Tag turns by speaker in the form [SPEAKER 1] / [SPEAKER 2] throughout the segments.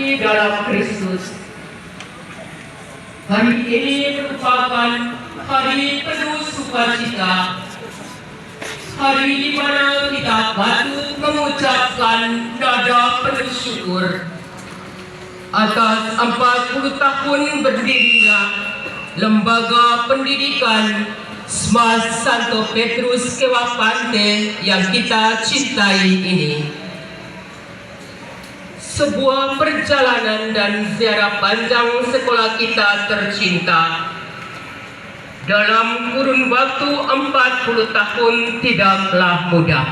[SPEAKER 1] kami dalam Kristus. Hari ini merupakan hari penuh sukacita, hari di mana kita patut mengucapkan nada penuh syukur atas 40 tahun berdirinya Lembaga Pendidikan Smas Santo Petrus Kewapante yang kita cintai ini. Sebuah perjalanan dan ziarah panjang sekolah kita tercinta dalam kurun waktu 40 tahun tidaklah mudah.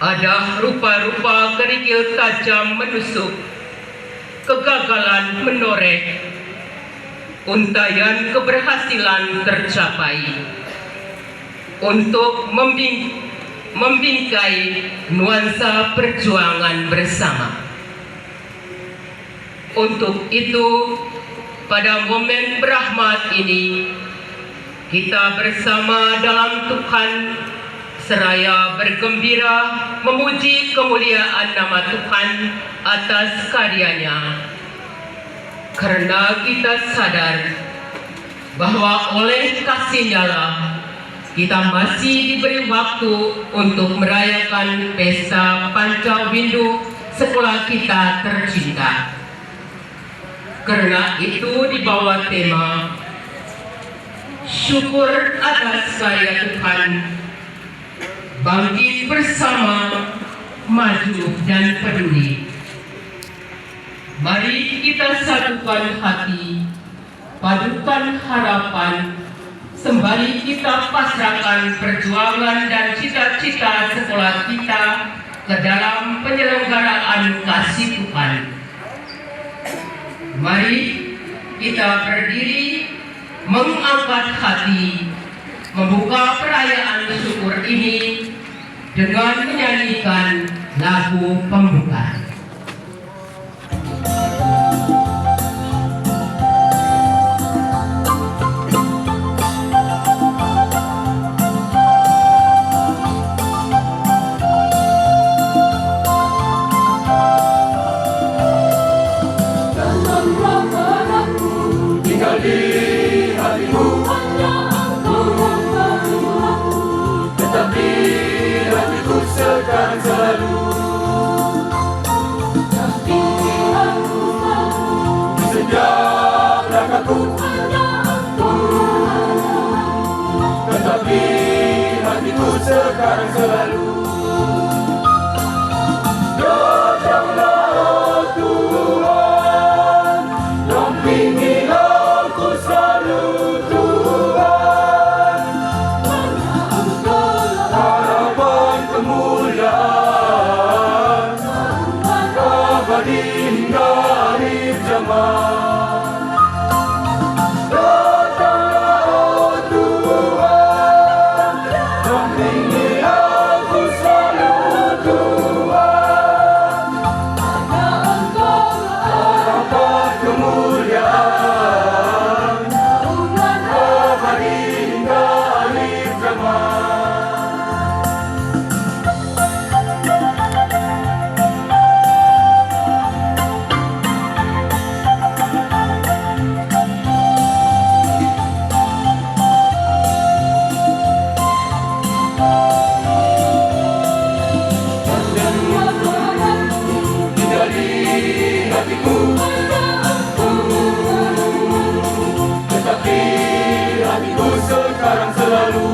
[SPEAKER 1] Ada rupa-rupa kerikil tajam menusuk, kegagalan menoreh, untayan keberhasilan tercapai untuk membingkai nuansa perjuangan bersama. Untuk itu, pada momen berahmat ini, kita bersama dalam Tuhan seraya bergembira memuji kemuliaan nama Tuhan atas karyanya. Karena kita sadar bahwa oleh kasih-Nya lah kita masih diberi waktu untuk merayakan pesta Pancawindu sekolah kita tercinta. Karena itu di bawah tema syukur atas karya Tuhan, bangkit bersama, maju dan peduli. Mari kita satukan hati, padukan harapan, sembari kita pasrahkan perjuangan dan cita-cita sekolah kita ke dalam penyelenggaraan kasih Tuhan. Mari kita berdiri, mengangkat hati, membuka perayaan syukur ini dengan menyanyikan lagu pembuka.
[SPEAKER 2] Tetapi hatiku sekarang selalu datanglah Tuhan, dampingilah aku selalu Tuhan. Harapan kemuliaan abadi hingga akhir zaman. Sekarang selalu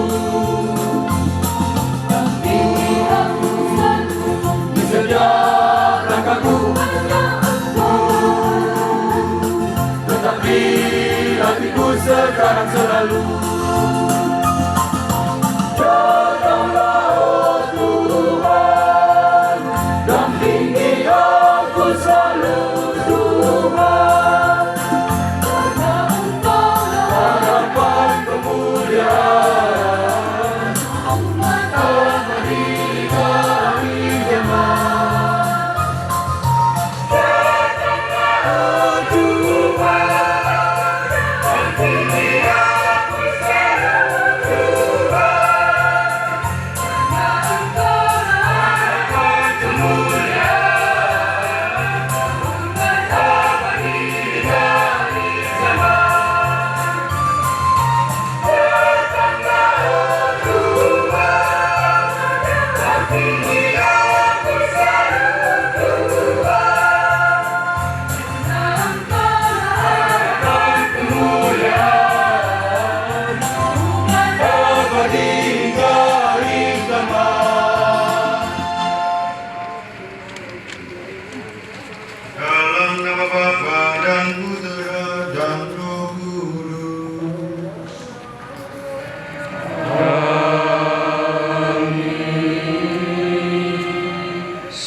[SPEAKER 2] di setiap langkahku, tetapi hatiku sekarang selalu datanglah Tuhan, dampingi aku selalu Tuhan. Harapan kemuliaan abadi hingga akhir zaman. Datanglah Tuhan, dampingi aku selalu.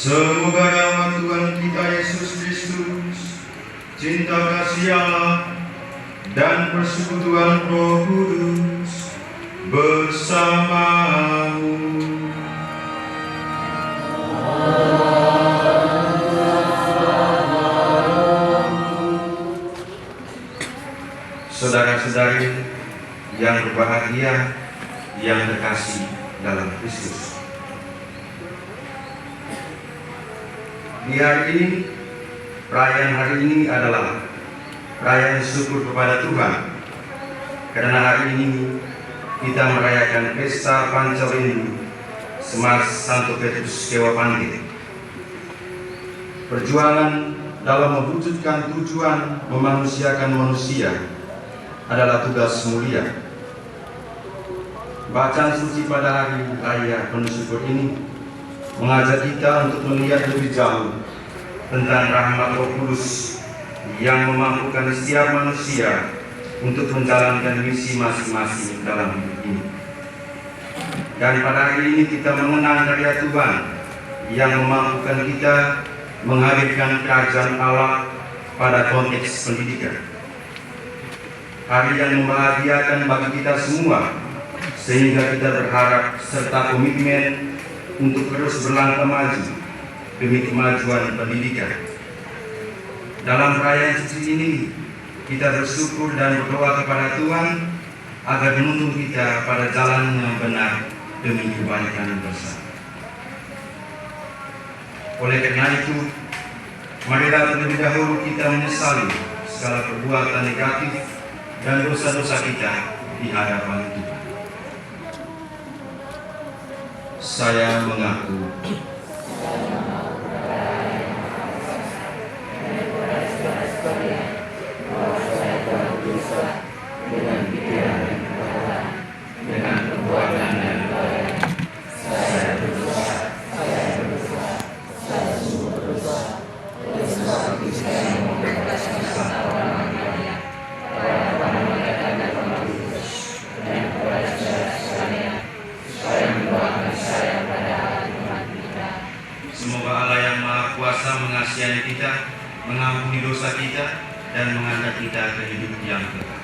[SPEAKER 3] Semoga rahmat Tuhan kita Yesus Kristus, cinta kasih Allah, dan persekutuan Roh Kudus bersamamu. Saudara-saudari yang berbahagia, yang terkasih dalam Kristus. Di hari ini, perayaan hari ini adalah perayaan syukur kepada Tuhan. Karena hari ini kita merayakan pesta Pancarindu Semas Santo Petrus Dewa Panggi. Perjuangan dalam mewujudkan tujuan memanusiakan manusia adalah tugas mulia. Bacaan suci pada hari raya penuh syukur ini mengajak kita untuk melihat lebih jauh tentang rahmat Roh Kudus yang memampukan setiap manusia untuk menjalankan misi masing-masing dalam hidup ini. Dan pada hari ini kita mengenang karya Tuhan yang memampukan kita menghadirkan kerajaan Allah pada konteks pendidikan. Hari yang membahagiakan bagi kita semua, sehingga kita berharap serta komitmen untuk terus berlangkah maju demi kemajuan pendidikan. Dalam perayaan suci ini, kita bersyukur dan berdoa kepada Tuhan agar menuntun kita pada jalan yang benar demi kebaikan bersama. Oleh karena itu, marilah terlebih dahulu kita menyesali segala perbuatan negatif dan dosa-dosa kita di hadapan Tuhan. Saya mengaku dengan pikiran dan perbuatan, dengan perbuatan dan perbuatan, saya berdosa, saya sungguh berdosa, oleh sebab itu saya membebaskan orang lain, para malaikat dan Roh Kudus, dan kepada saudara sekalian, saya mendoakan saya pada hari Tuhan kita. Semoga Allah yang Maha Kuasa mengasihani kita, mengampuni dosa kita, dan mengangkat kita ke hidup yang kekal.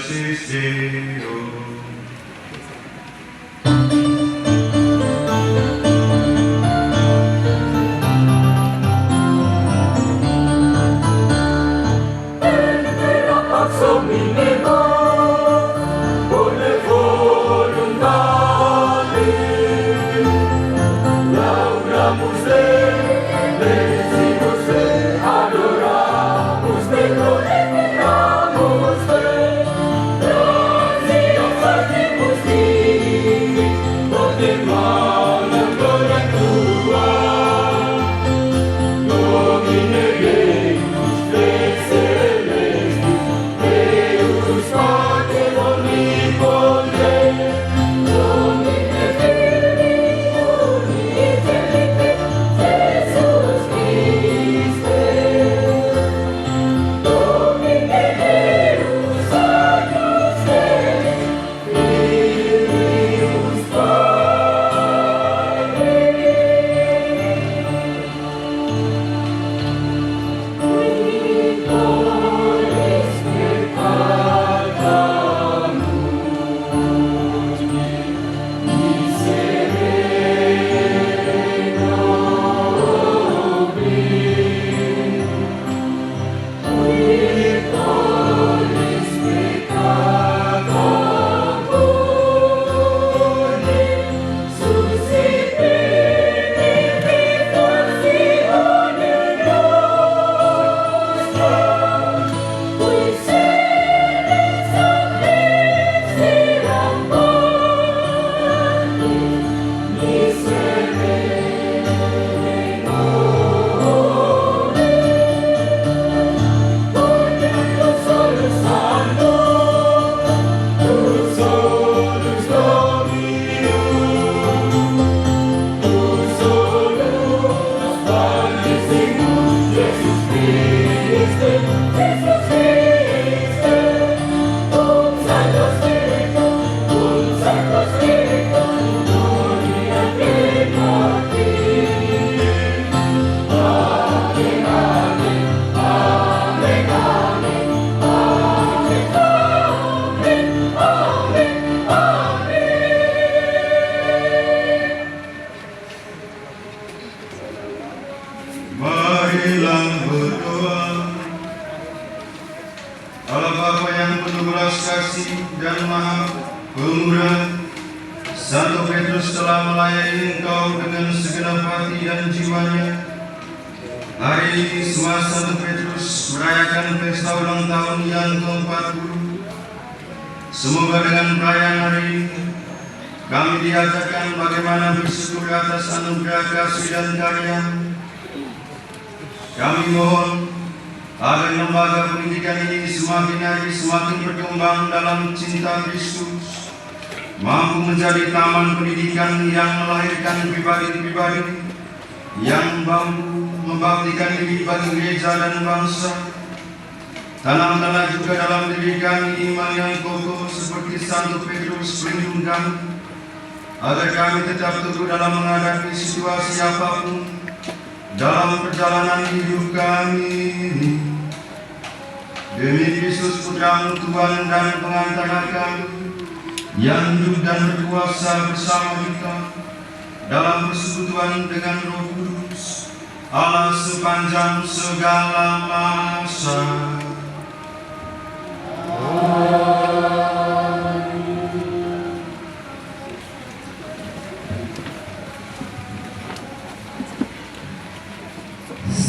[SPEAKER 3] Excelsis Deo. Marilah berdoa. Allah Bapa yang penuh belas kasih dan maha pemurah, Santo Petrus telah melayani Engkau dengan segenap hati dan jiwanya. Hari ini semua Santo Petrus merayakan pesta ulang tahun yang ke-40. Semoga dengan perayaan hari ini kami diajarkan bagaimana bersyukur atas anugerah kasih dan karya. Kami mohon agar lembaga pendidikan ini semakin hari semakin berkembang dalam cinta Kristus, mampu menjadi taman pendidikan yang melahirkan pribadi-pribadi yang mampu membaktikan diri bagi gereja dan bangsa. Tanamkanlah juga dalam diri kami iman yang kokoh seperti Santo Petrus pelindung kami, agar kami tetap teguh dalam menghadapi situasi apapun dalam perjalanan hidup kami ini. Demi Kristus Putra-Mu Tuhan dan pengantara kami, yang hidup dan berkuasa bersama kita dalam persekutuan dengan Roh Kudus, Allah sepanjang segala masa.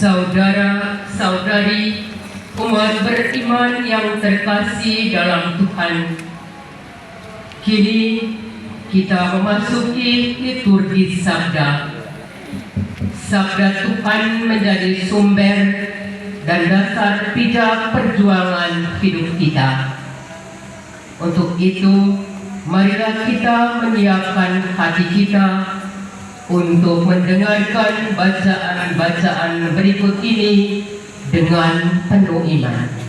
[SPEAKER 1] Saudara-saudari, umat beriman yang terkasih dalam Tuhan, kini kita memasuki liturgi Sabda. Sabda Tuhan menjadi sumber dan dasar pijak perjuangan hidup kita. Untuk itu, marilah kita menyiapkan hati kita untuk mendengarkan bacaan-bacaan berikut ini dengan penuh iman.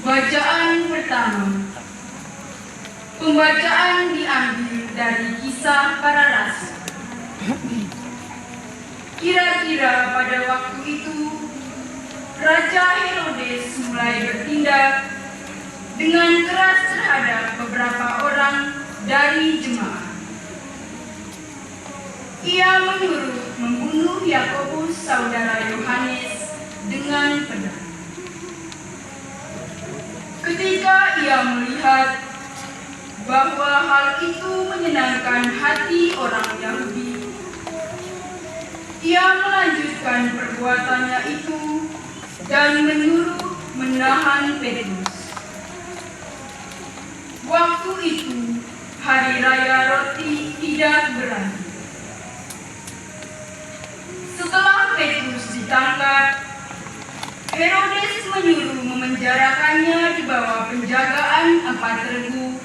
[SPEAKER 4] Bacaan pertama. Pembacaan diambil dari Kisah Para Rasul. Kira-kira pada waktu itu, Raja Herodes mulai bertindak dengan keras terhadap beberapa orang dari jemaat. Ia menyuruh membunuh Yakobus saudara Yohanes dengan pedang. Ketika ia melihat bahwa hal itu menyenangkan hati orang Yahudi, ia melanjutkan perbuatannya itu dan menyuruh menahan Petrus. Waktu itu, hari raya roti tidak berakhir. Setelah Petrus ditangkap, Herodes menyuruh memenjarakannya di bawah penjagaan 4 regu,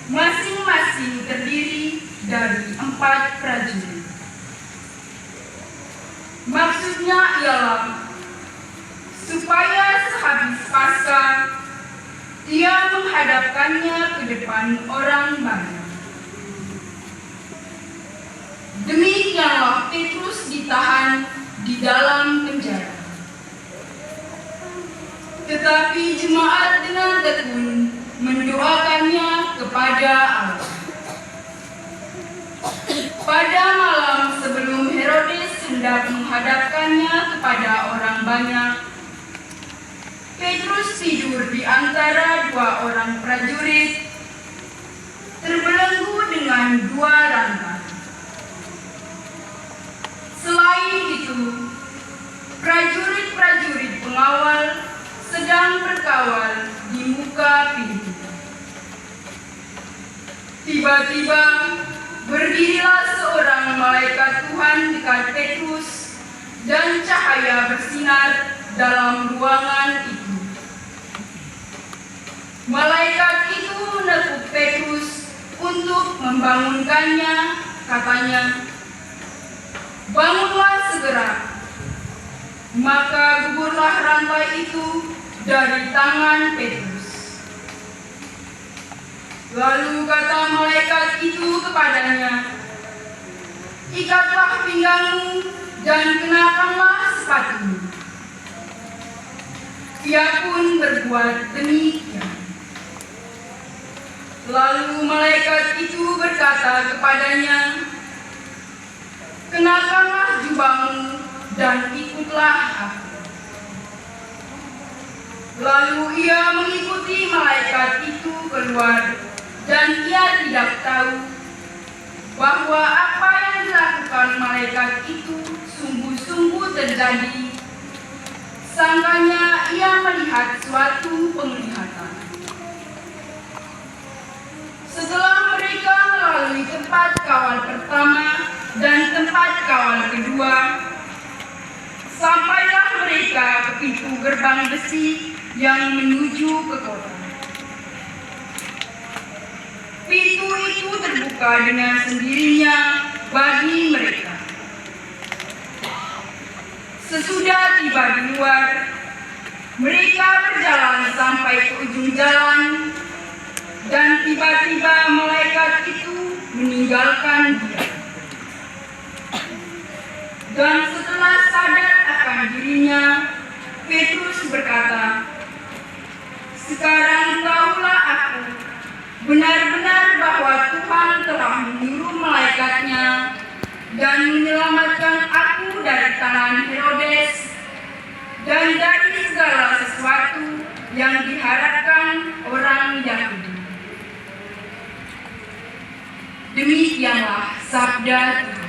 [SPEAKER 4] masing-masing terdiri dari 4 prajurit. Maksudnya ialah supaya sehabis Paskah ia menghadapkannya ke depan orang banyak. Demikianlah Petrus ditahan di dalam penjara. Tetapi jemaat dengan tekun mendoakannya kepada Allah. Pada malam sebelum Herodes hendak menghadapkannya kepada orang banyak, Petrus tidur di antara 2 orang prajurit, terbelenggu dengan 2 rantai. Selain itu, prajurit-prajurit pengawal sedang berkawal di muka pintu. Tiba-tiba berdirilah seorang malaikat Tuhan dekat Petrus dan cahaya bersinar dalam ruangan itu. Malaikat itu menepuk Petrus untuk membangunkannya, katanya, "Bangunlah segera." Maka gugurlah rantai itu dari tangan Petrus. Lalu kata malaikat itu kepadanya, "Ikatlah pinggangmu dan kenakanlah sepatumu." Ia pun berbuat demikian. Lalu malaikat itu berkata kepadanya, "Kenakanlah jubahmu dan ikutlah aku." Lalu ia mengikuti malaikat itu keluar, dan ia tidak tahu bahwa apa yang dilakukan malaikat itu sungguh-sungguh terjadi. Sangkanya ia melihat suatu penglihatan. Setelah mereka melalui tempat kawal pertama dan tempat kawal kedua, sampailah mereka ke pintu gerbang besi yang menuju ke kota. Pintu itu terbuka dengan sendirinya bagi mereka. Sesudah tiba di luar, mereka berjalan sampai ke ujung jalan, dan tiba-tiba malaikat itu meninggalkan dia. Dan setelah sadar akan dirinya, Petrus berkata, "Sekarang tahulah aku benar-benar bahwa Tuhan telah menyuruh malaikatnya dan menyelamatkan aku dari tangan Herodes dan dari segala sesuatu yang diharapkan orang Yahudi." Demikianlah sabda Tuhan.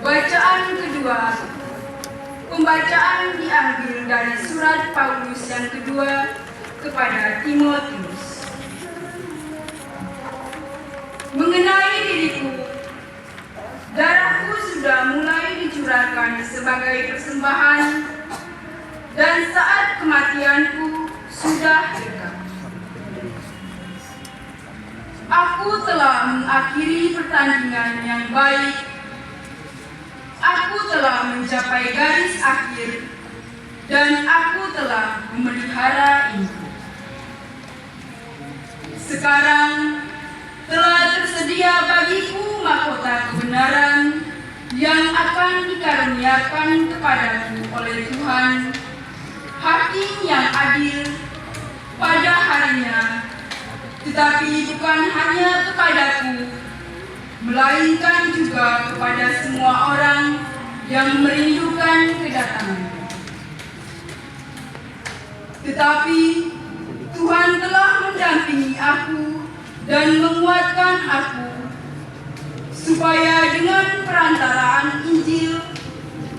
[SPEAKER 4] Bacaan kedua. Pembacaan diambil dari surat Paulus yang kedua kepada Timotius. Mengenai diriku, darahku sudah mulai dicurahkan sebagai persembahan, dan saat kematianku sudah dekat. Aku telah mengakhiri pertandingan yang baik. Aku telah mencapai garis akhir, dan aku telah memelihara ini. Sekarang telah tersedia bagiku mahkota kebenaran yang akan dikaruniakan kepadaku oleh Tuhan, Hakim yang adil pada harinya, tetapi bukan hanya kepadaku, melainkan juga kepada semua orang yang merindukan kedatangannya. Tetapi Tuhan telah mendampingi aku dan menguatkan aku, supaya dengan perantaraan Injil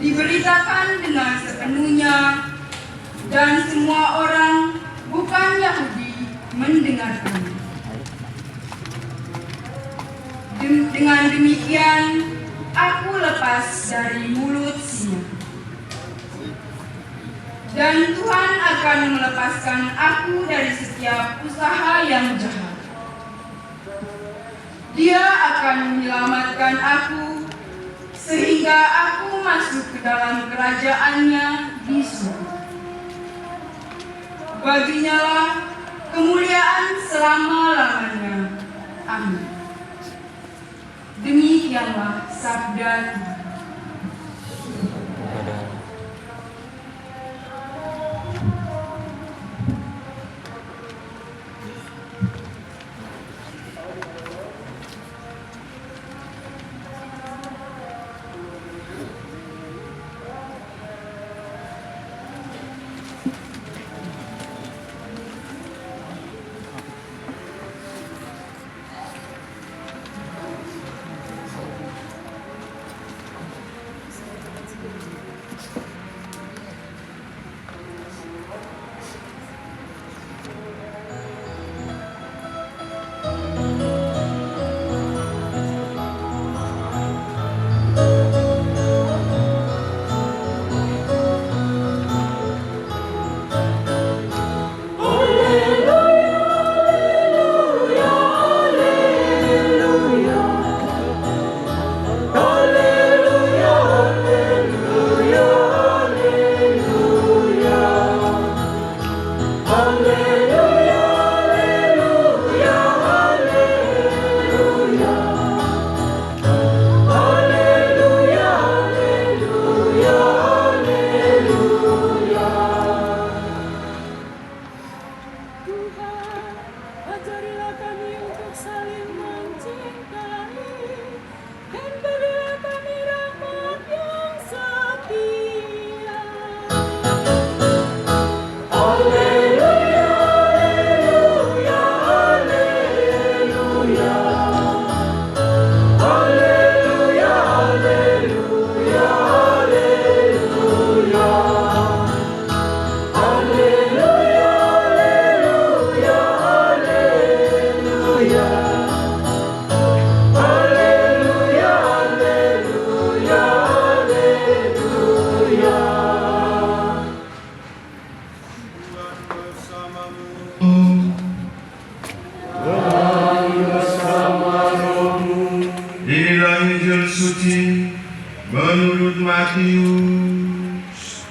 [SPEAKER 4] diberitakan dengan sepenuhnya, dan semua orang bukan Yahudi mendengarkannya. Dengan demikian, aku lepas dari mulut singa. Dan Tuhan akan melepaskan aku dari setiap usaha yang jahat. Dia akan menyelamatkan aku, sehingga aku masuk ke dalam kerajaan-Nya di surga. Baginya lah kemuliaan selama-lamanya. Amin. Demikianlah sabda Tuhan.
[SPEAKER 5] Ajarlah kami untuk saling mencintai, dan berilah kami rahmat yang setia.
[SPEAKER 2] Haleluya, haleluya, haleluya. Haleluya, haleluya, haleluya. Haleluya, haleluya, haleluya. Haleluya, haleluya, haleluya.
[SPEAKER 3] Inilah Injil suci menurut Matius.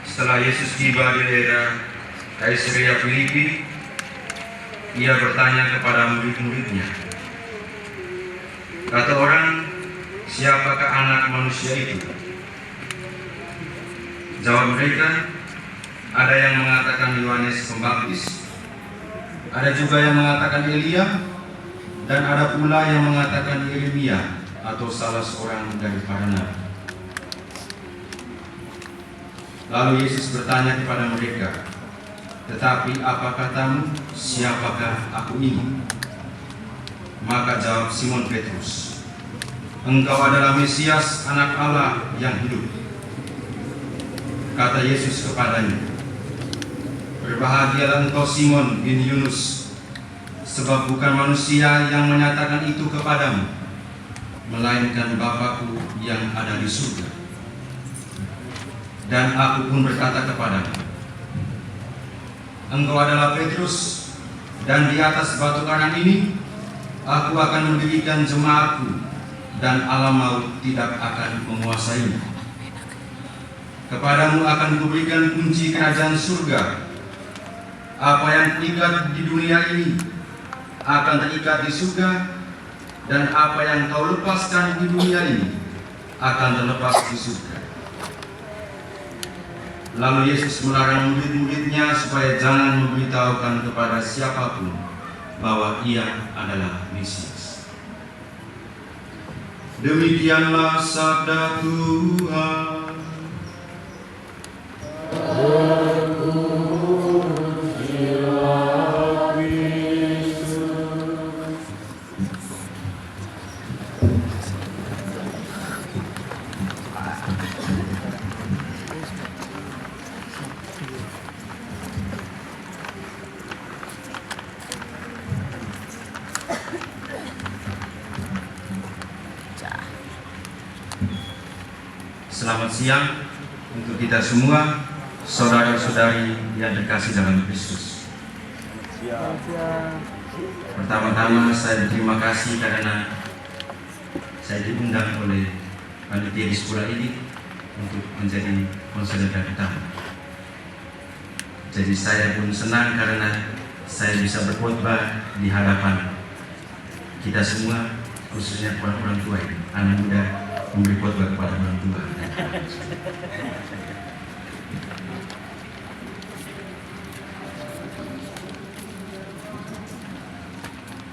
[SPEAKER 3] Setelah Yesus tiba di daerah Kaisarea Filipi, ia bertanya kepada murid-muridnya, kata orang, siapakah anak manusia itu? Jawab mereka, ada yang mengatakan Yohanes Pembaptis, ada juga yang mengatakan Elia, dan ada pula yang mengatakan Yeremia atau salah seorang daripada nabi. Lalu Yesus bertanya kepada mereka, tetapi apa katamu, siapakah aku ini? Maka jawab Simon Petrus, engkau adalah Mesias, anak Allah yang hidup. Kata Yesus kepadanya, berbahagialah engkau Simon bin Yunus, sebab bukan manusia yang menyatakan itu kepadamu, melainkan Bapa-Ku yang ada di surga. Dan aku pun berkata kepadamu, engkau adalah Petrus, dan di atas batu karang ini aku akan mendirikan jemaatku, dan alam maut tidak akan menguasainya. Kepadamu akan kuberikan kunci kerajaan surga. Apa yang terikat di dunia ini akan terikat di surga, dan apa yang kau lepaskan di dunia ini akan terlepas di surga. Lalu Yesus melarang murid-muridnya supaya jangan memberitahukan kepada siapapun bahwa ia adalah Mesias. Demikianlah sabda Tuhan. Selamat siang untuk kita semua, saudara-saudari yang terkasih dalam Kristus. Pertama-tama saya berterima kasih karena saya diundang oleh panitia di sekolah ini untuk menjadi konselor utama. Jadi saya pun senang karena saya bisa berkhotbah di hadapan kita semua, khususnya orang tua ini, anak muda memberi khotbah kepada orang tua.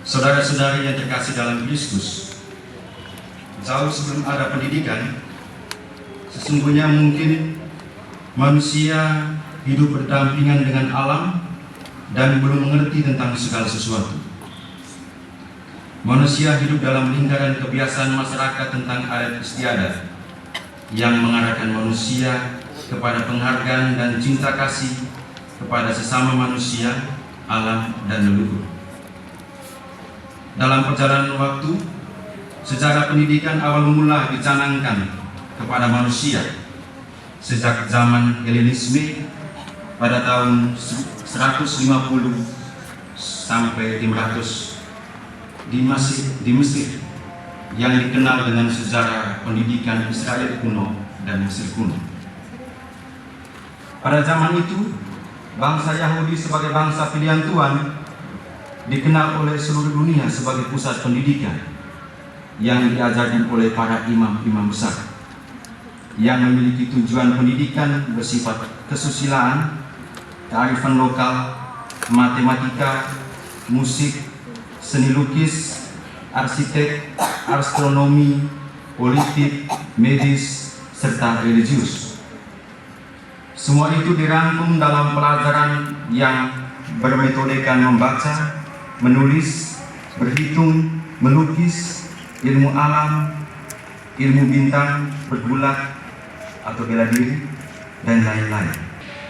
[SPEAKER 3] Saudara-saudari yang terkasih dalam Kristus, jauh sebelum ada pendidikan, sesungguhnya mungkin manusia hidup berdampingan dengan alam dan belum mengerti tentang segala sesuatu. Manusia hidup dalam lingkaran kebiasaan masyarakat tentang adat istiadat yang mengarahkan manusia kepada penghargaan dan cinta kasih kepada sesama manusia, alam, dan leluhur. Dalam perjalanan waktu, sejarah pendidikan awal mula dicanangkan kepada manusia sejak zaman Helenisme pada tahun 150 sampai 500 di Mesir yang dikenal dengan sejarah pendidikan Israel kuno dan Mesir kuno. Pada zaman itu, bangsa Yahudi sebagai bangsa pilihan Tuhan dikenal oleh seluruh dunia sebagai pusat pendidikan. yang diajarkan oleh para imam-imam besar, yang memiliki tujuan pendidikan bersifat kesusilaan, kearifan lokal, matematika, musik, seni lukis, arsitek, astronomi, politik, medis, serta religius. Semua itu dirangkum dalam pelajaran yang bermetodekan membaca, menulis, berhitung, melukis, ilmu alam, ilmu bintang, bergulat atau bela diri, dan lain-lain.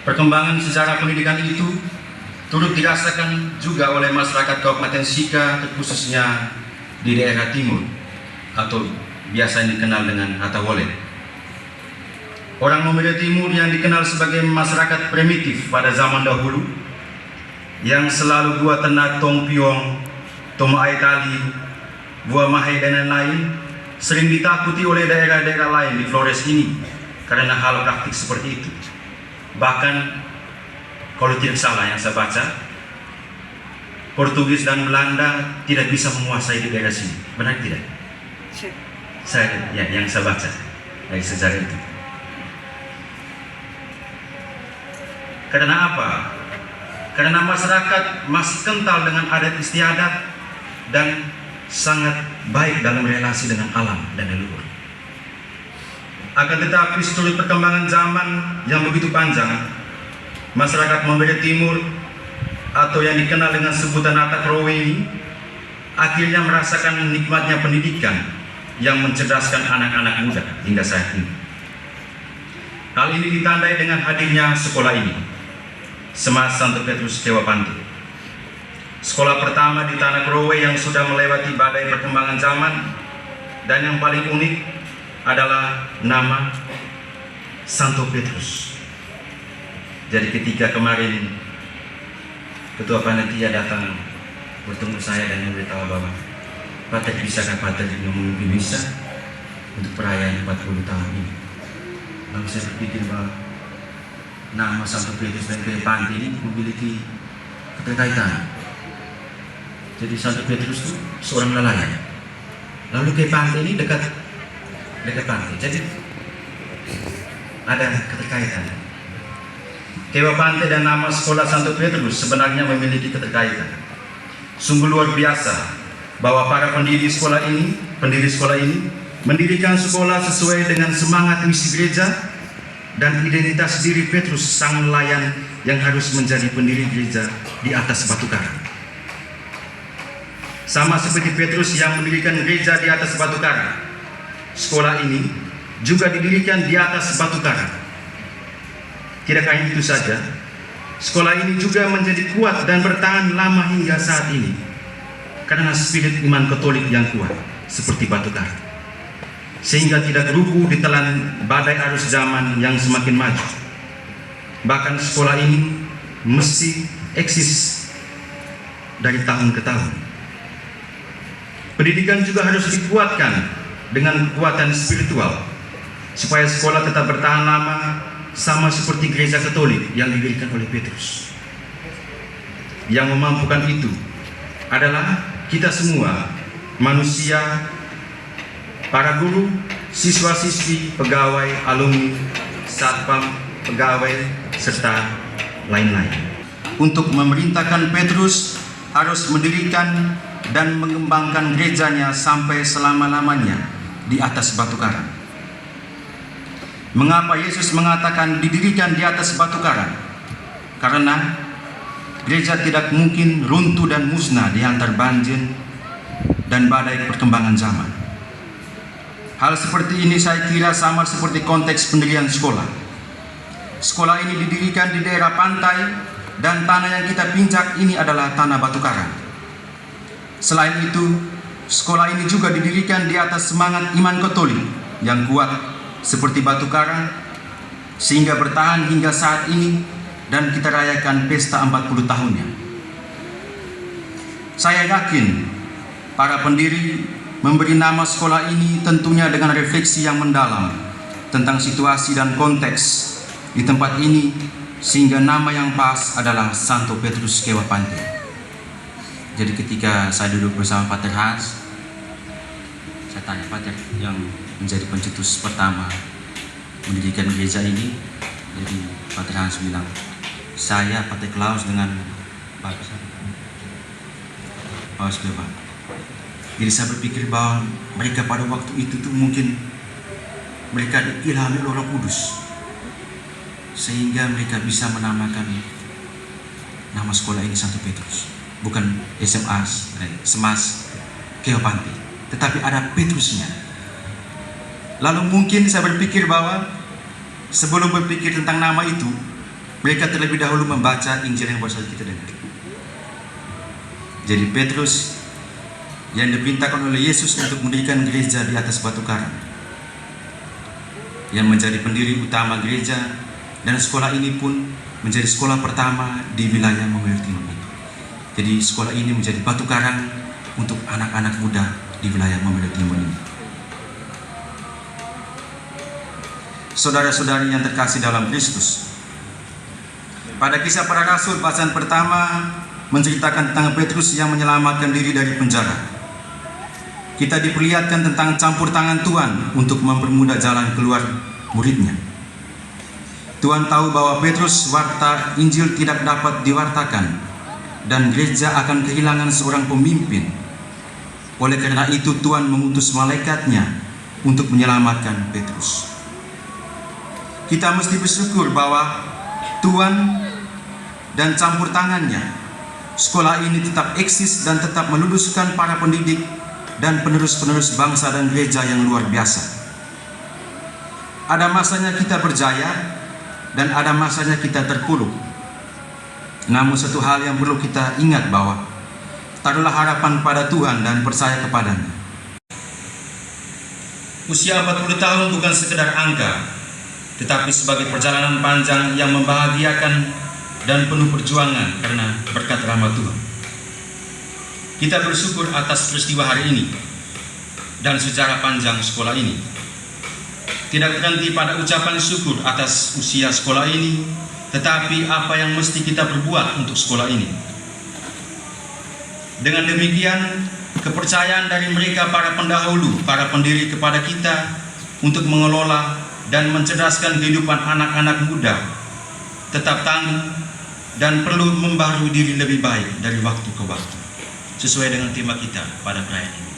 [SPEAKER 3] Perkembangan secara pendidikan itu turut dirasakan juga oleh masyarakat Kabupaten Sika, khususnya di daerah timur atau biasa dikenal dengan Hatawole. Orang Momede Timur yang dikenal sebagai masyarakat primitif pada zaman dahulu, yang selalu buat ternak tong piong, toma air kali, buah mahai dan lain-lain, sering ditakuti oleh daerah-daerah lain di Flores ini karena hal praktik seperti itu. Bahkan kalau tidak salah yang saya baca, Portugis dan Belanda tidak bisa menguasai di daerah sini. Benar tidak? Yang saya baca dari sejarah itu. Karena apa? Karena masyarakat masih kental dengan adat istiadat dan sangat baik dalam relasi dengan alam dan leluhur. Akan tetapi setelah perkembangan zaman yang begitu panjang, masyarakat Momede Timur atau yang dikenal dengan sebutan Atak Rowe ini akhirnya merasakan nikmatnya pendidikan yang mencerdaskan anak-anak muda hingga saat ini. Hal ini ditandai dengan hadirnya sekolah ini, Semas Santo Petrus Kewapante. Sekolah pertama di Tanah Rowe yang sudah melewati badai perkembangan zaman, dan yang paling unik adalah nama Santo Petrus. Jadi ketika kemarin Ketua Panitia datang bertemu saya dan memberitahu bahwa Pater bisakah Pater memimpin misa untuk perayaan 40 tahun ini. Lalu saya berpikir bahwa nama Santo Petrus dan Kewapante ini memiliki keterkaitan. Jadi Santo Petrus itu seorang nelayan, lalu Kewapante ini dekat pantai. Jadi ada keterkaitan. Kewapante dan nama sekolah Santo Petrus sebenarnya memiliki keterkaitan. Sungguh luar biasa bahwa para pendiri sekolah ini mendirikan sekolah sesuai dengan semangat misi gereja dan identitas diri Petrus sang nelayan yang harus menjadi pendiri gereja di atas batu karang. Sama seperti Petrus yang mendirikan gereja di atas batu karang, sekolah ini juga didirikan di atas batu karang. Tidak hanya itu saja, sekolah ini juga menjadi kuat dan bertahan lama hingga saat ini karena spirit iman Katolik yang kuat seperti batu karang, sehingga tidak rubuh ditelan badai arus zaman yang semakin maju. Bahkan sekolah ini mesti eksis dari tahun ke tahun. Pendidikan juga harus dikuatkan dengan kekuatan spiritual supaya sekolah tetap bertahan lama, sama seperti gereja Katolik yang didirikan oleh Petrus. Yang memampukan itu adalah kita semua, manusia, para guru, siswa-siswi, pegawai, alumni, satpam, pegawai, serta lain-lain. Untuk memerintahkan Petrus harus mendirikan dan mengembangkan gerejanya sampai selama-lamanya di atas batu karang. Mengapa Yesus mengatakan didirikan di atas batu karang? Karena gereja tidak mungkin runtuh dan musnah dihantar banjir dan badai perkembangan zaman. Hal seperti ini saya kira sama seperti konteks pendirian sekolah. Sekolah ini didirikan di daerah pantai dan tanah yang kita pincak ini adalah tanah batu karang. Selain itu, sekolah ini juga didirikan di atas semangat iman Katolik yang kuat seperti batu karang, sehingga bertahan hingga saat ini dan kita rayakan pesta 40 tahunnya. Saya yakin para pendiri memberi nama sekolah ini tentunya dengan refleksi yang mendalam tentang situasi dan konteks di tempat ini, sehingga nama yang pas adalah Santo Petrus Kewapante. Jadi ketika saya duduk bersama Pater Hans, saya
[SPEAKER 6] katanya Pater yang menjadi pencetus pertama mendirikan gereja ini. Jadi Pater Hans bilang, saya Pater Klaus dengan Paus Beba. Jadi saya berpikir bahwa mereka pada waktu itu tuh mungkin mereka diilhami oleh Roh Kudus, sehingga mereka bisa menamakan nama sekolah ini Santo Petrus, bukan Semas Keopanti, tetapi ada Petrusnya. Lalu mungkin saya berpikir bahwa sebelum berpikir tentang nama itu, mereka terlebih dahulu membaca Injil yang baru saja kita dengar. Jadi Petrus yang diperintahkan oleh Yesus untuk mendirikan gereja di atas batu karang, yang menjadi pendiri utama gereja, dan sekolah ini pun menjadi sekolah pertama di wilayah Memel Timur itu. Jadi sekolah ini menjadi batu karang untuk anak-anak muda di wilayah Memel Timur ini. Saudara-saudari yang terkasih dalam Kristus, pada Kisah Para Rasul bacaan pertama menceritakan tentang Petrus yang menyelamatkan diri dari penjara. Kita diperlihatkan tentang campur tangan Tuhan untuk mempermudah jalan keluar muridnya. Tuhan tahu bahwa Petrus warta Injil tidak dapat diwartakan dan gereja akan kehilangan seorang pemimpin. Oleh karena itu Tuhan mengutus malaikatnya untuk menyelamatkan Petrus. Kita mesti bersyukur bahwa Tuhan dan campur tangannya, sekolah ini tetap eksis dan tetap meluluskan para pendidik dan penerus-penerus bangsa dan gereja yang luar biasa. Ada masanya kita berjaya dan ada masanya kita terpuruk. Namun satu hal yang perlu kita ingat bahwa taruhlah harapan pada Tuhan dan percaya kepadanya. Usia 40 tahun bukan sekedar angka, tetapi sebagai perjalanan panjang yang membahagiakan dan penuh perjuangan karena berkat rahmat Tuhan. Kita bersyukur atas peristiwa hari ini dan sejarah panjang sekolah ini. Tidak berhenti pada ucapan syukur atas usia sekolah ini, tetapi apa yang mesti kita perbuat untuk sekolah ini. Dengan demikian, kepercayaan dari mereka para pendahulu, para pendiri kepada kita untuk mengelola dan mencerdaskan kehidupan anak-anak muda tetap tangguh dan perlu membaharui diri lebih baik dari waktu ke waktu, sesuai dengan tema kita pada perayaan ini.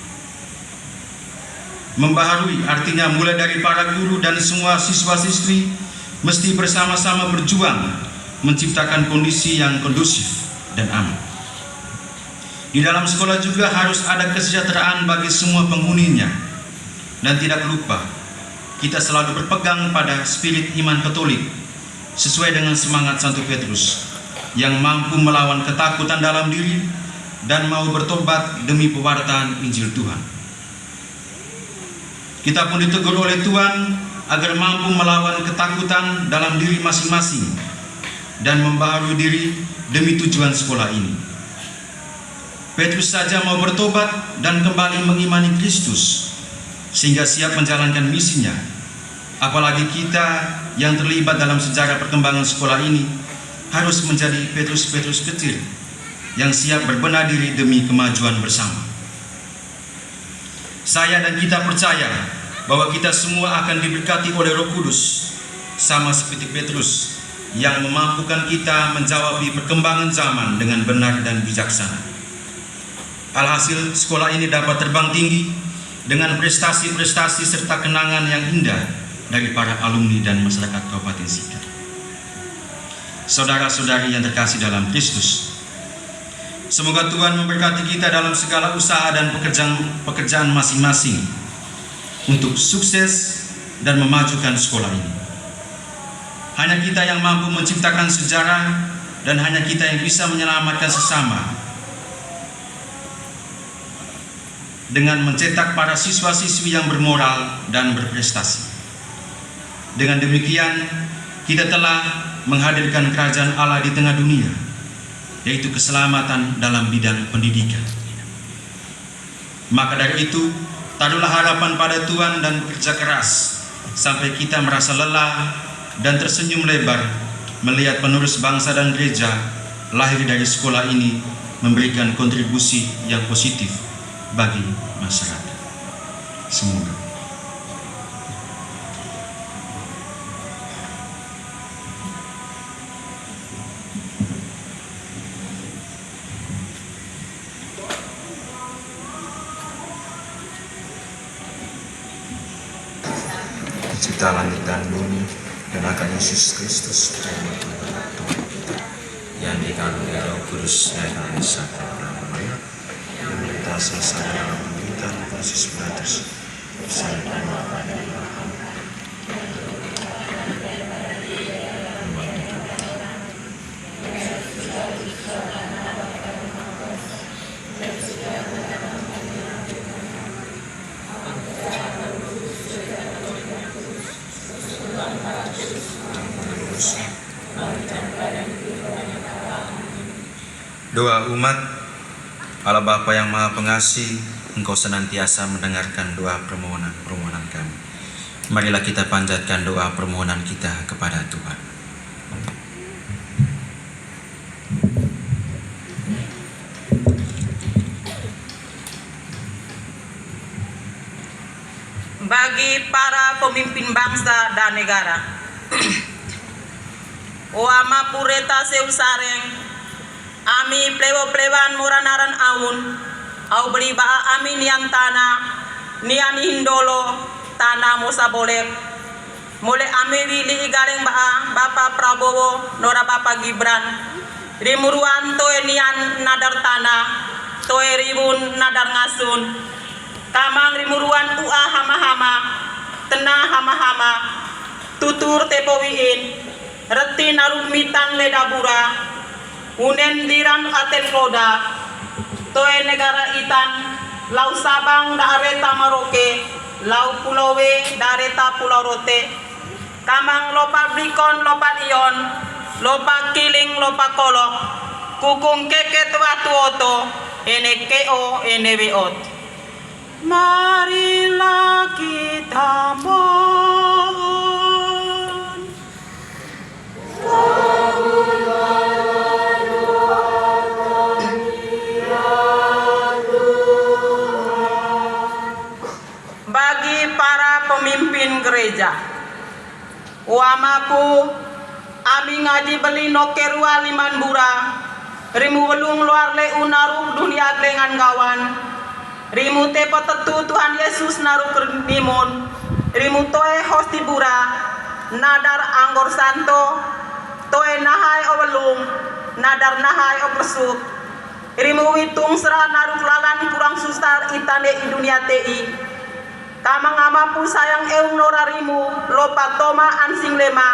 [SPEAKER 6] Membaharui artinya mulai dari para guru dan semua siswa-siswi mesti bersama-sama berjuang menciptakan kondisi yang kondusif dan aman. Di dalam sekolah juga harus ada kesejahteraan bagi semua penghuninya. Dan tidak lupa, kita selalu berpegang pada spirit iman Katolik sesuai dengan semangat Santo Petrus yang mampu melawan ketakutan dalam diri dan mau bertobat demi pewartaan Injil Tuhan. Kita pun ditegur oleh Tuhan agar mampu melawan ketakutan dalam diri masing-masing dan membaharui diri demi tujuan sekolah ini. Petrus saja mau bertobat dan kembali mengimani Kristus sehingga siap menjalankan misinya. Apalagi kita yang terlibat dalam sejarah perkembangan sekolah ini harus menjadi Petrus-Petrus kecil yang siap berbenah diri demi kemajuan bersama. Saya dan kita percaya bahwa kita semua akan diberkati oleh Roh Kudus, sama seperti Petrus yang memampukan kita menjawab perkembangan zaman dengan benar dan bijaksana. Alhasil, sekolah ini dapat terbang tinggi dengan prestasi-prestasi serta kenangan yang indah dari para alumni dan masyarakat Kabupaten Sika. Saudara-saudari yang terkasih dalam Kristus, semoga Tuhan memberkati kita dalam segala usaha dan pekerjaan masing-masing untuk sukses dan memajukan sekolah ini. Hanya kita yang mampu menciptakan sejarah dan hanya kita yang bisa menyelamatkan sesama dengan mencetak para siswa-siswi yang bermoral dan berprestasi. Dengan demikian, kita telah menghadirkan kerajaan Allah di tengah dunia, yaitu keselamatan dalam bidang pendidikan. Maka dari itu, taruhlah harapan pada Tuhan dan bekerja keras sampai kita merasa lelah dan tersenyum lebar melihat penerus bangsa dan gereja lahir dari sekolah ini memberikan kontribusi yang positif bagi masyarakat. Semoga Pencipta langit dan bumi dan akan Yesus Kristus Tuhan kita yang dikandung Roh Kudus dan dari Sakral Maria yang melintasi sama dalam pemberitaan Yesus Pilatus bersama doa umat. Allah Bapa yang Maha Pengasih, Engkau senantiasa mendengarkan doa permohonan kami. Marilah kita panjatkan doa permohonan kita kepada Tuhan.
[SPEAKER 7] Bagi para pemimpin bangsa dan negara, Oama pureta seusareng ami plewo-plewan muranaran aun au beli baa ami nian tanah nian hindolo tanah musa bolek mulai ami wili igareng baa Bapak Prabowo Nora Bapak Gibran rimuruan toe nian nadar tanah toe ribun nadar ngasun kamang rimuruan ua hama-hama tenah hama-hama tutur tepowiin reti narumitan ledabura unen diran atel koda toe negara itan lau Sabang da areta Maroke lau Pulowe da areta Pulau Rote kamang lopa blikon lopa ion lopa kiling lopa kolok kukung keket watu oto ene keo ene weot. Marilah kita mohon bagi para pemimpin gereja. Uamaku ami ngaji beli nokerua liman bura rimu welung luar le unaru dunia dengan gawan rimu tepo tetu Tuhan Yesus naru kernimun rimu toe hosti bura nadar anggor santo toe nahai owelung nadar nahai opersuk rimu witung serah naru lalan kurang sustar itane i dunia tei kamang amapu sayang eung nora rimu lopa toma ansing lema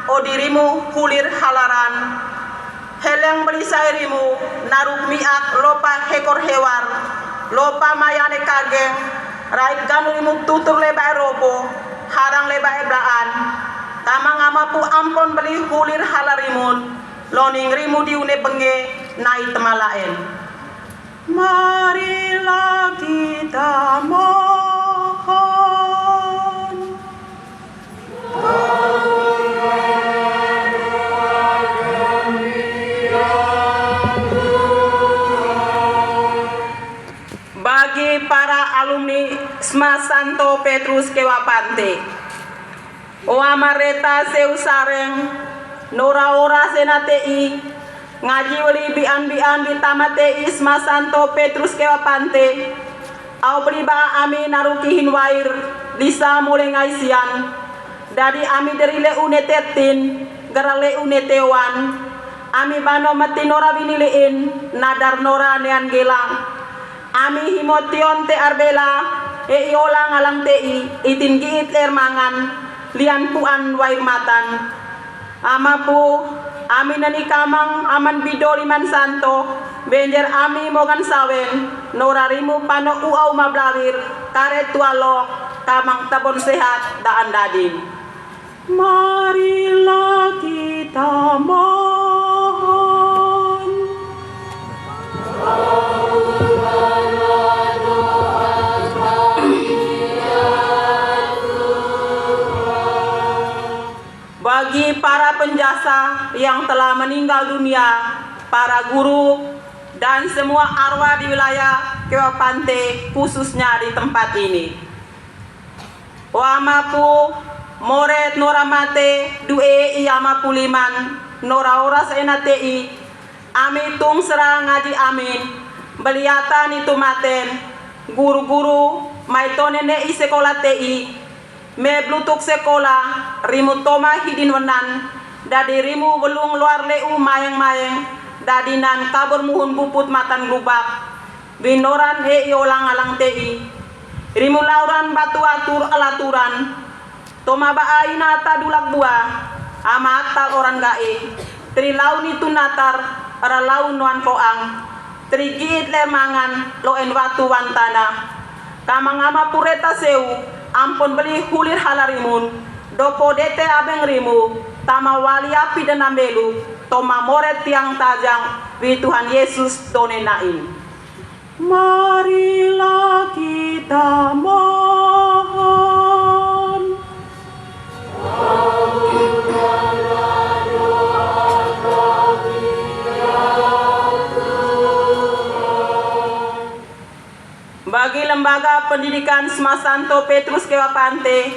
[SPEAKER 7] o dirimu kulir halaran heleng belisai rimu naruk miak lopa hekor hewar lopa mayane kageng raik ganu rimu tutur lebai robo harang lebai blaan kamang amapu ampon beli kulir halarimun loning rimu diune benge nai temalaen. Marilah kita mohon bagi para alumni SMA Santo Petrus Kewapante Oamareta seusareng nora-ora senatei ngaji wali bian-bian di tamatei SMA Santo Petrus Kewapante au priba ami naruki hinwair lisa mulai ngaisian dari ami dari leune tetin gara leune tewan ami bano mati nora binilein nadar nora nean gelang ami himotion te arbela e iola ngalang tei itin giit ermangan lian puan wair matan amapu ami nani kamang aman bidoli man santo benjer ami mogan sawen norarimu pano uau mablawir karet tualo kamang tabon sehat daan dadin. Marilah kita mohon bagi para penjasa yang telah meninggal dunia, para guru, dan semua arwah di wilayah Kewapante khususnya di tempat ini. Wamapu moret nora mate due iyama puliman nora ora senatei ami tung serang ngaji amin beliatan itu maten guru-guru maitone ne i sekolah tei me blutuk sekolah rimu toma hidin wenan dadi rimu belung luar leu mayeng-mayeng dadi nan kabur muhun puput matan glubak binoran he olang-alang tei rimu lauran batu atur alaturan toma baaina tadulak buah ama atal orang gae tri laun itu natar ara laun nuan koang tri giit lemangan loen watu wantana kamangama pureta seu ampun beli hulir halarimun dopo dete abeng rimu tama wali api dan ambelu toma moret tiang tajang wi Tuhan Yesus donenain. Marilah kita mohon bagi Lembaga Pendidikan Smasanto Petrus Kewapante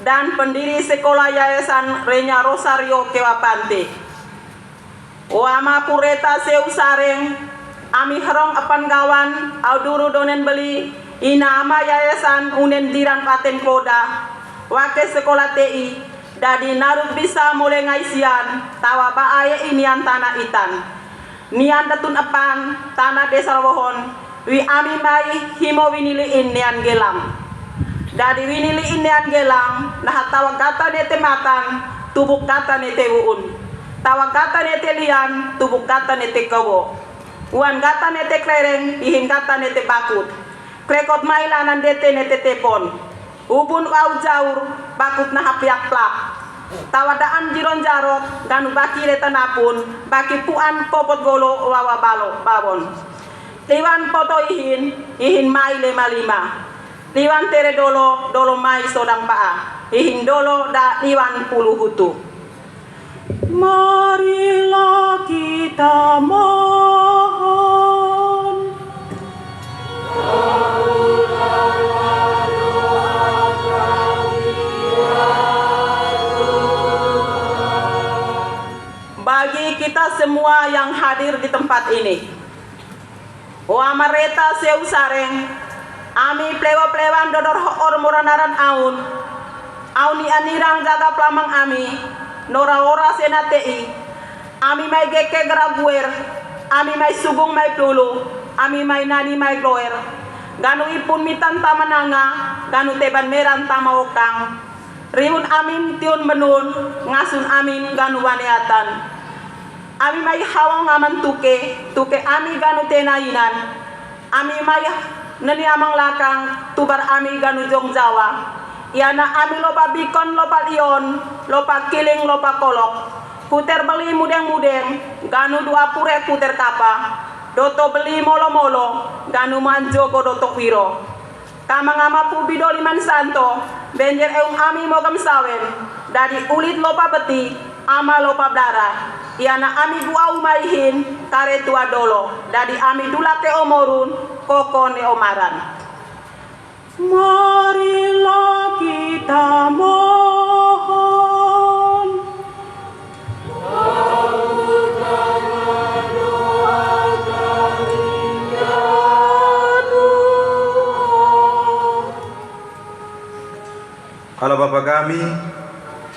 [SPEAKER 7] dan pendiri Sekolah Yayasan Renya Rosario Kewapante. Wama pureta seu sareng ami herong apan gawan auduru donen beli inama yayasan unen diran paten koda wake sekolah TI dadi naruk bisa mulai ngaisian tawa baaye inian tanah itan nian datun apan tanah desa wohon wi ami mai himo winili inian gelang dadi winili inian gelang nah tawa kata nete matan tubuk kata nete uun tawa kata nete lian tubuk kata nete kawo Wan kata nete klereng, ihin kata nete bakut. Krekot mailanan dete nete tepon. Ubun au jaur, bakut na hapiak plak. Tawadaan jiron jarot, ganu baki retanapun, baki puan popot golo wawa balo, babon. Liwan poto ihin mai 55. Liwan tere dolo, dolo mai sodang paa. Ihin dolo da liwan 10 hutu. Marilah kita mohon bagi kita semua yang hadir di tempat ini. Wa mareta seu sareng ami plewa-plewan dodor hoor muranaran aun auni anirang jaga plamang ami nora ora senatei ami mai geke graguer ami mai sugung mai plulu ami mai nani mai gloer ganu ipun mitan tamananga ganu teban meran tamaokang rimun amin tiun menun ngasun amin ganu waneatan ami mai hawang aman tuke ami ganu tenainan ami mai nani amang lakang tubar ami ganu jong jawa Yana ami lopa bikon lopa lion, lopa kiling lopa kolok. Puter beli mudeng-mudeng, ganu 20 puter kapa. Doto beli molo-molo, ganu manjo ko doto wiro. Kamangama pu bidoli man santo, benjer eung ami mogam sawen. Dari ulit lopa beti, ama lopa blara. Yana ami dua umaihin, kare tua dolo. Dari ami dulate omorun, koko ne omaran. Marilah kita mohon
[SPEAKER 6] Allah Bapa kami,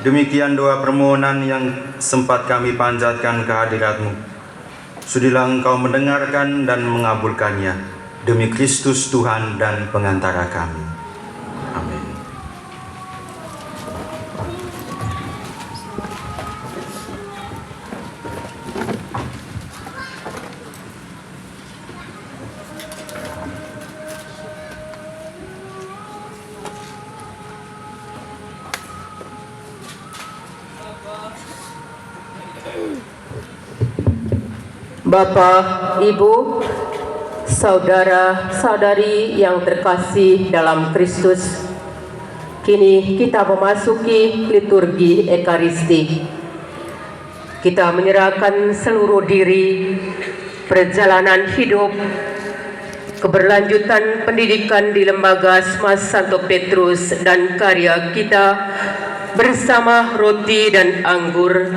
[SPEAKER 6] demikian doa permohonan yang sempat kami panjatkan ke hadirat-Mu. Sudilah Engkau mendengarkan dan mengabulkannya. Demi Kristus Tuhan dan pengantara kami. Amin.
[SPEAKER 1] Bapak, Ibu, saudara-saudari yang terkasih dalam Kristus, kini kita memasuki liturgi Ekaristi. Kita menyerahkan seluruh diri, perjalanan hidup, keberlanjutan pendidikan di Lembaga Asma Santo Petrus dan karya kita bersama roti dan anggur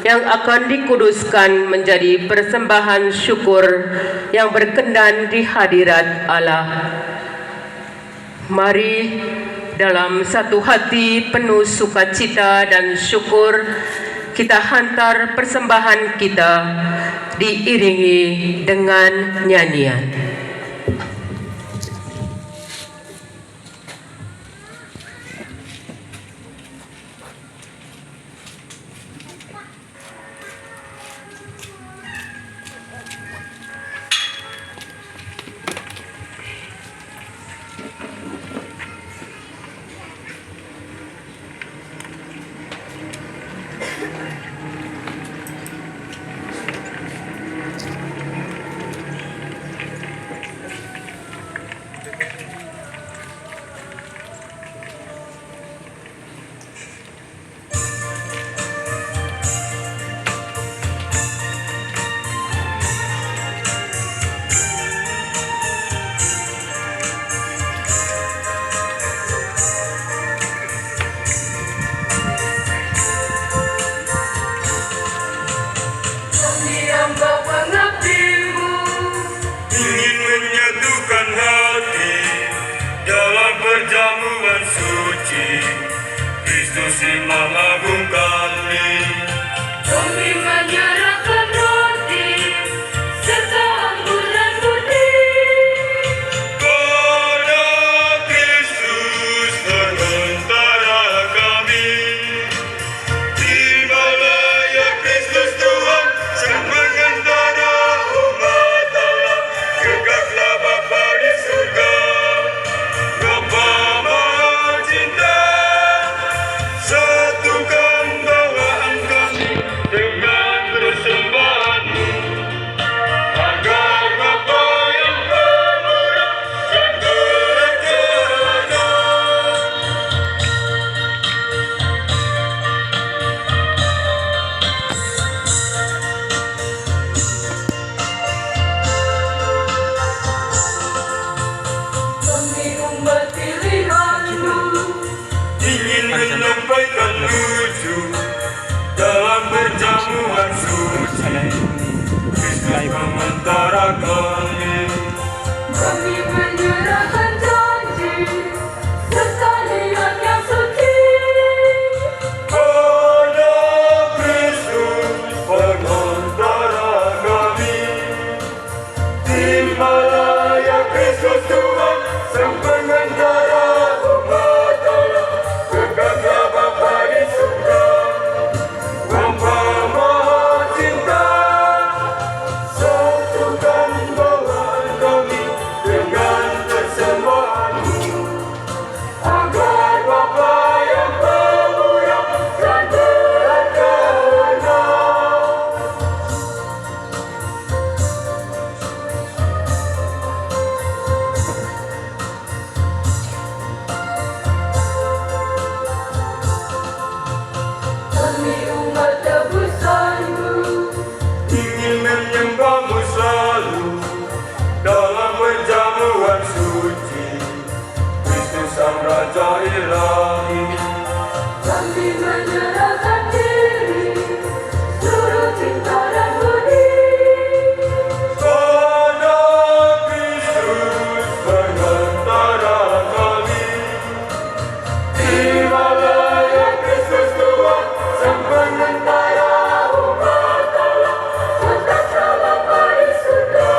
[SPEAKER 1] yang akan dikuduskan menjadi persembahan syukur yang berkenan di hadirat Allah. Mari dalam satu hati penuh sukacita dan syukur kita hantar persembahan kita diiringi dengan nyanyian.
[SPEAKER 2] ingin menyatukan hati dalam perjamuan suci. Kristus Imam Agung kami.
[SPEAKER 5] Kami menyerahkan roti serta anggur dan putih.
[SPEAKER 2] Pada Kristus penentara kami. Tibalah ya Kristus Tuhan, Sang Pengendara umat Allah. Kekaklah Bapa di surga, Bapa Maha Cinta. Satukan bawaan kami dengan persembahan-Mu, agar Bapa yang pemurah dan berkenan.
[SPEAKER 5] Kami umat pilihan-Mu,
[SPEAKER 2] Ingin menyampaikan lucu dalam perjamuan suci. Kristus menentara kami.
[SPEAKER 5] kami menyerahkan janji serta niat yang suci.
[SPEAKER 2] Pada Kristus penentara kami. Tibalah ya Kristus Tuhan, Sang Pengendara umat Allah. Kekaklah Bapa di surga, Bapa Maha Cinta. Satukan bawaan kami dengan persembahan-Mu, agar Bapa yang pemurah dan berkenan.
[SPEAKER 5] Kami umat tebusan-Mu,
[SPEAKER 2] Ingin menyembah-Mu selalu dalam perjamuan suci. Kristus Sang Raja Ilahi.
[SPEAKER 5] kami menyerahkan diri seluruh cinta dan budi.
[SPEAKER 2] Pada Kristus penentara kami. Tibalah ya Kristus Tuhan, Sang Penentara umat Allah. Kekaklah Bapa di surga,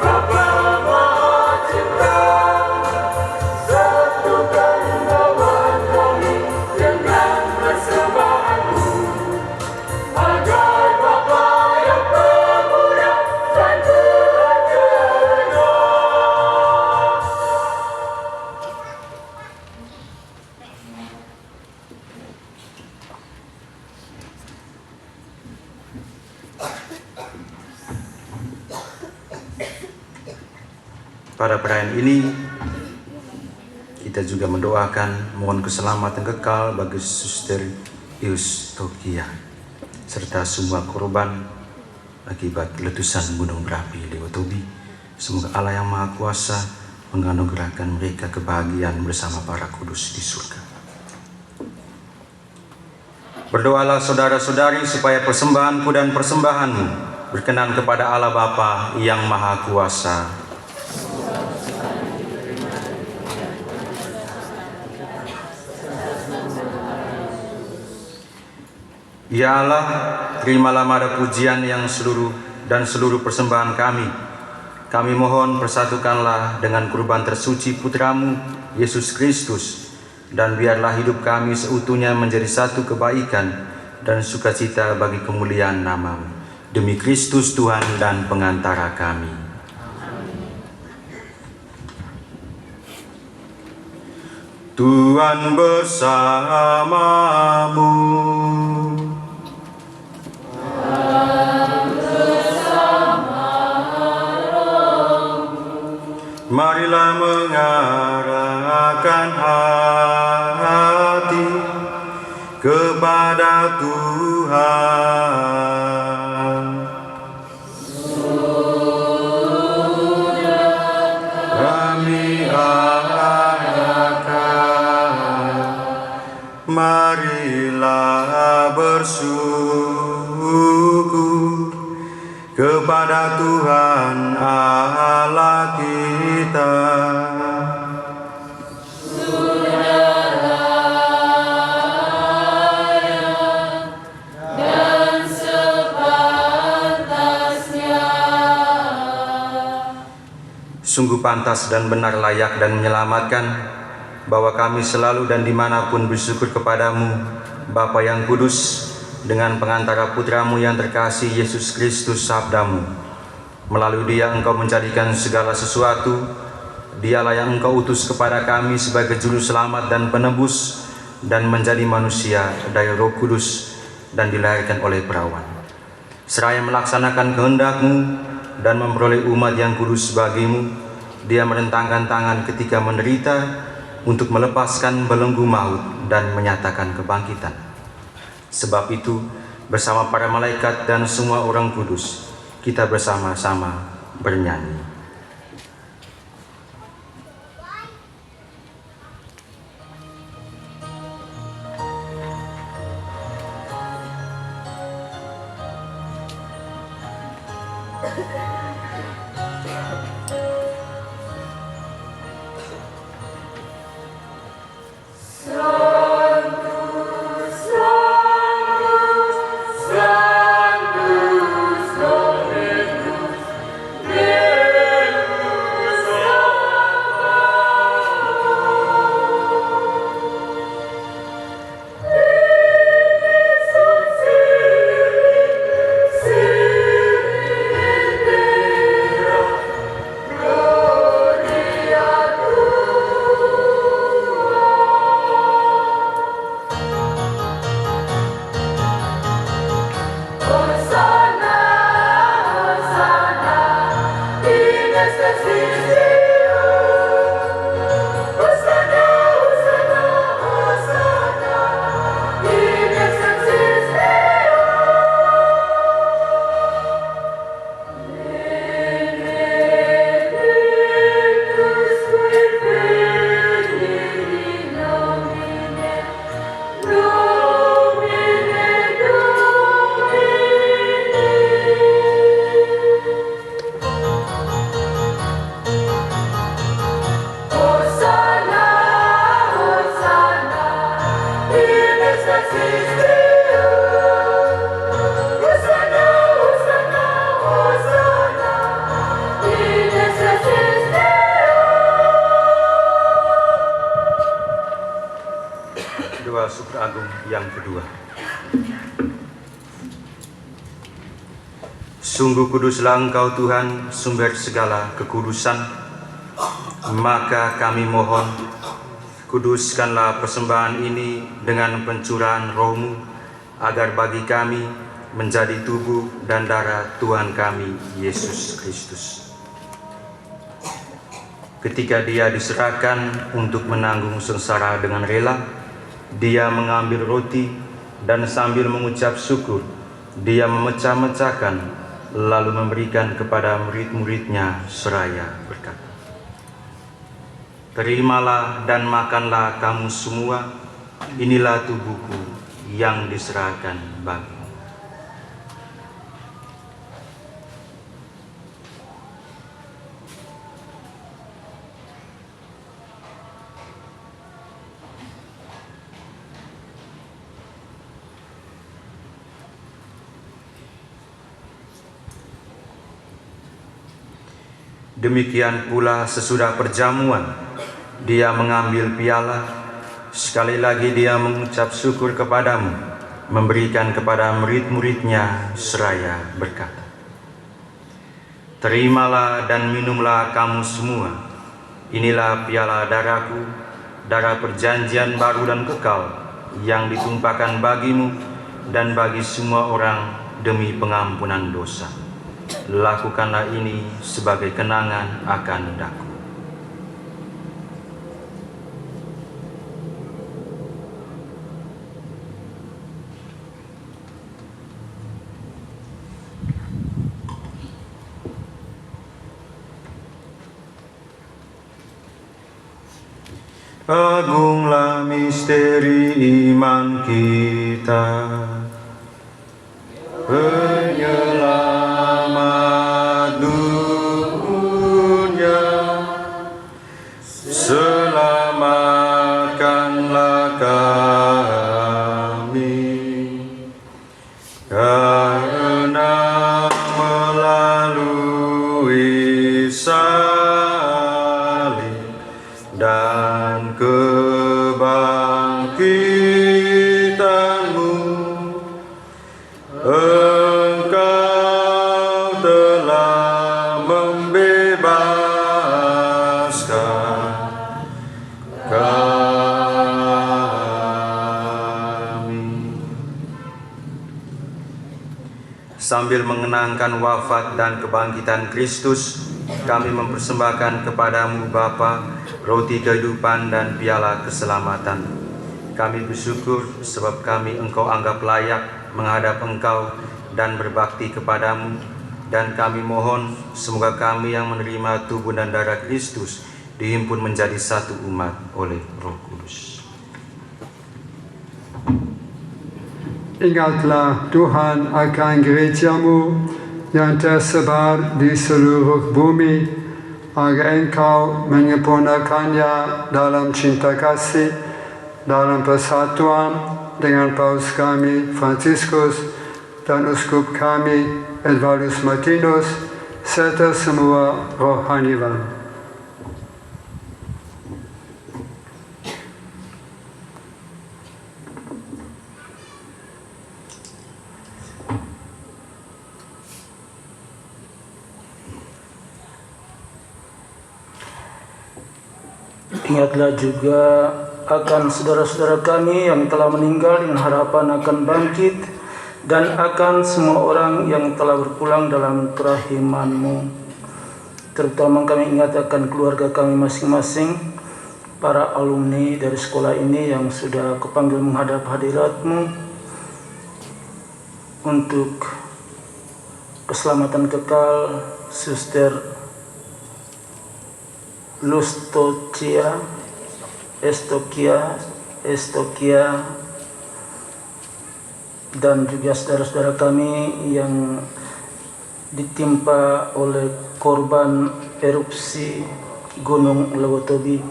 [SPEAKER 2] Bapa Maha Cinta. Satukan bawaan kami dengan persembahan-Mu, agar Bapa yang pemurah dan berkenan.
[SPEAKER 6] Pada perayaan ini kita juga mendoakan mohon keselamatan kekal bagi Suster Eustokia serta semua korban akibat letusan gunung berapi Lewotobi Semoga Allah yang Maha Kuasa menganugerahkan mereka kebahagiaan bersama para kudus di surga. Berdoalah saudara-saudari supaya persembahanku dan persembahanmu berkenan kepada Allah Bapa yang Maha Kuasa. Ya Allah, terimalah mada pujian yang seluruh persembahan kami. Kami mohon persatukanlah dengan kurban tersuci Putramu, Yesus Kristus, dan biarlah hidup kami seutuhnya menjadi satu kebaikan dan sukacita bagi kemuliaan nama-Mu. Demi Kristus Tuhan dan pengantara kami. Tuhan bersamamu. Marilah mengarahkan hati kepada Tuhan. Kami arahkan, marilah bersyukur kepada Tuhan Allah kita.
[SPEAKER 5] Dan sepantasnya.
[SPEAKER 6] Sungguh pantas dan benar, layak dan menyelamatkan bahwa kami selalu dan dimanapun bersyukur kepadamu, Bapa yang kudus, dengan pengantara Putramu yang terkasih Yesus Kristus sabdamu. Melalui Dia Engkau menjadikan segala sesuatu. Dialah yang Engkau utus kepada kami sebagai juru selamat dan penebus, dan menjadi manusia dari Roh Kudus dan dilahirkan oleh perawan. Seraya melaksanakan kehendak-Mu dan memperoleh umat yang kudus bagimu, Dia merentangkan tangan ketika menderita untuk melepaskan belenggu maut dan menyatakan kebangkitan. Sebab itu, bersama para malaikat dan semua orang kudus, kita bersama-sama bernyanyi. Doa syukur agung yang kedua. Sungguh kuduslah Engkau Tuhan, sumber segala kekudusan. Maka kami mohon, kuduskanlah persembahan ini dengan pencurahan Roh-Mu, agar bagi kami menjadi tubuh dan darah Tuhan kami Yesus Kristus. Ketika Dia diserahkan untuk menanggung sengsara dengan rela, Dia mengambil roti dan sambil mengucap syukur, Dia memecah-mecahkan lalu memberikan kepada murid-muridnya seraya berkata, "Terimalah dan makanlah kamu semua, inilah tubuhku yang diserahkan bagimu." Demikian pula sesudah perjamuan, dia mengambil piala, sekali lagi dia mengucap syukur kepadamu, memberikan kepada murid-muridnya seraya berkata, "Terimalah dan minumlah kamu semua, inilah piala darahku, darah perjanjian baru dan kekal, yang ditumpahkan bagimu dan bagi semua orang demi pengampunan dosa. Lakukanlah ini sebagai kenangan akan daku." Agunglah misteri iman kita, penyelamat dunia, selamatkanlah kami, karena melalui salib dan kebangkitanmu, Engkau telah membebaskan kami. Sambil mengenangkan wafat dan kebangkitan Kristus, kami mempersembahkan kepadamu Bapa roti kehidupan dan piala keselamatan. Kami bersyukur sebab kami Engkau anggap layak menghadap Engkau dan berbakti kepadamu, dan kami mohon semoga kami yang menerima tubuh dan darah Kristus dihimpun menjadi satu umat oleh Roh Kudus.
[SPEAKER 8] Ingatlah Tuhan akan gerejamu yang tersebar di seluruh bumi, agar Engkau menyempurnakannya dalam cinta kasih, dalam persatuan dengan Paus kami Fransiskus dan Uskup kami Edvardus Martinus, serta semua rohaniwan.
[SPEAKER 9] Ingatlah juga akan saudara-saudara kami yang telah meninggal dengan harapan akan bangkit, dan akan semua orang yang telah berpulang dalam kerahiman-Mu. Terutama kami ingat akan keluarga kami masing-masing, para alumni dari sekolah ini yang sudah kepanggil menghadap hadirat-Mu untuk keselamatan kekal, Suster Lustocia, Estokia, dan juga saudara-saudara kami yang ditimpa oleh korban erupsi Gunung Lewotobi,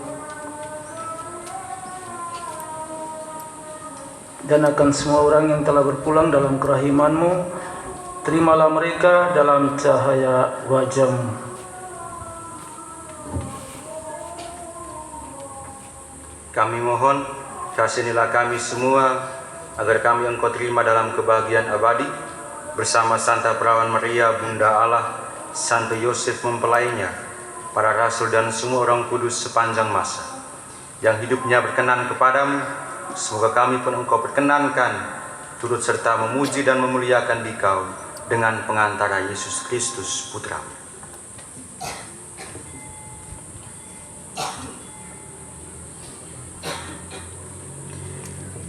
[SPEAKER 9] dan akan semua orang yang telah berpulang dalam kerahiman-Mu. Terimalah mereka dalam cahaya wajah-Mu.
[SPEAKER 6] Kami mohon, kasihanilah kami semua, agar kami Engkau terima dalam kebahagiaan abadi, bersama Santa Perawan Maria, Bunda Allah, Santo Yosef mempelainya, para rasul dan semua orang kudus sepanjang masa, yang hidupnya berkenan kepadamu. Semoga kami pun Engkau perkenankan, turut serta memuji dan memuliakan Dikau, dengan pengantara Yesus Kristus Putra-Mu.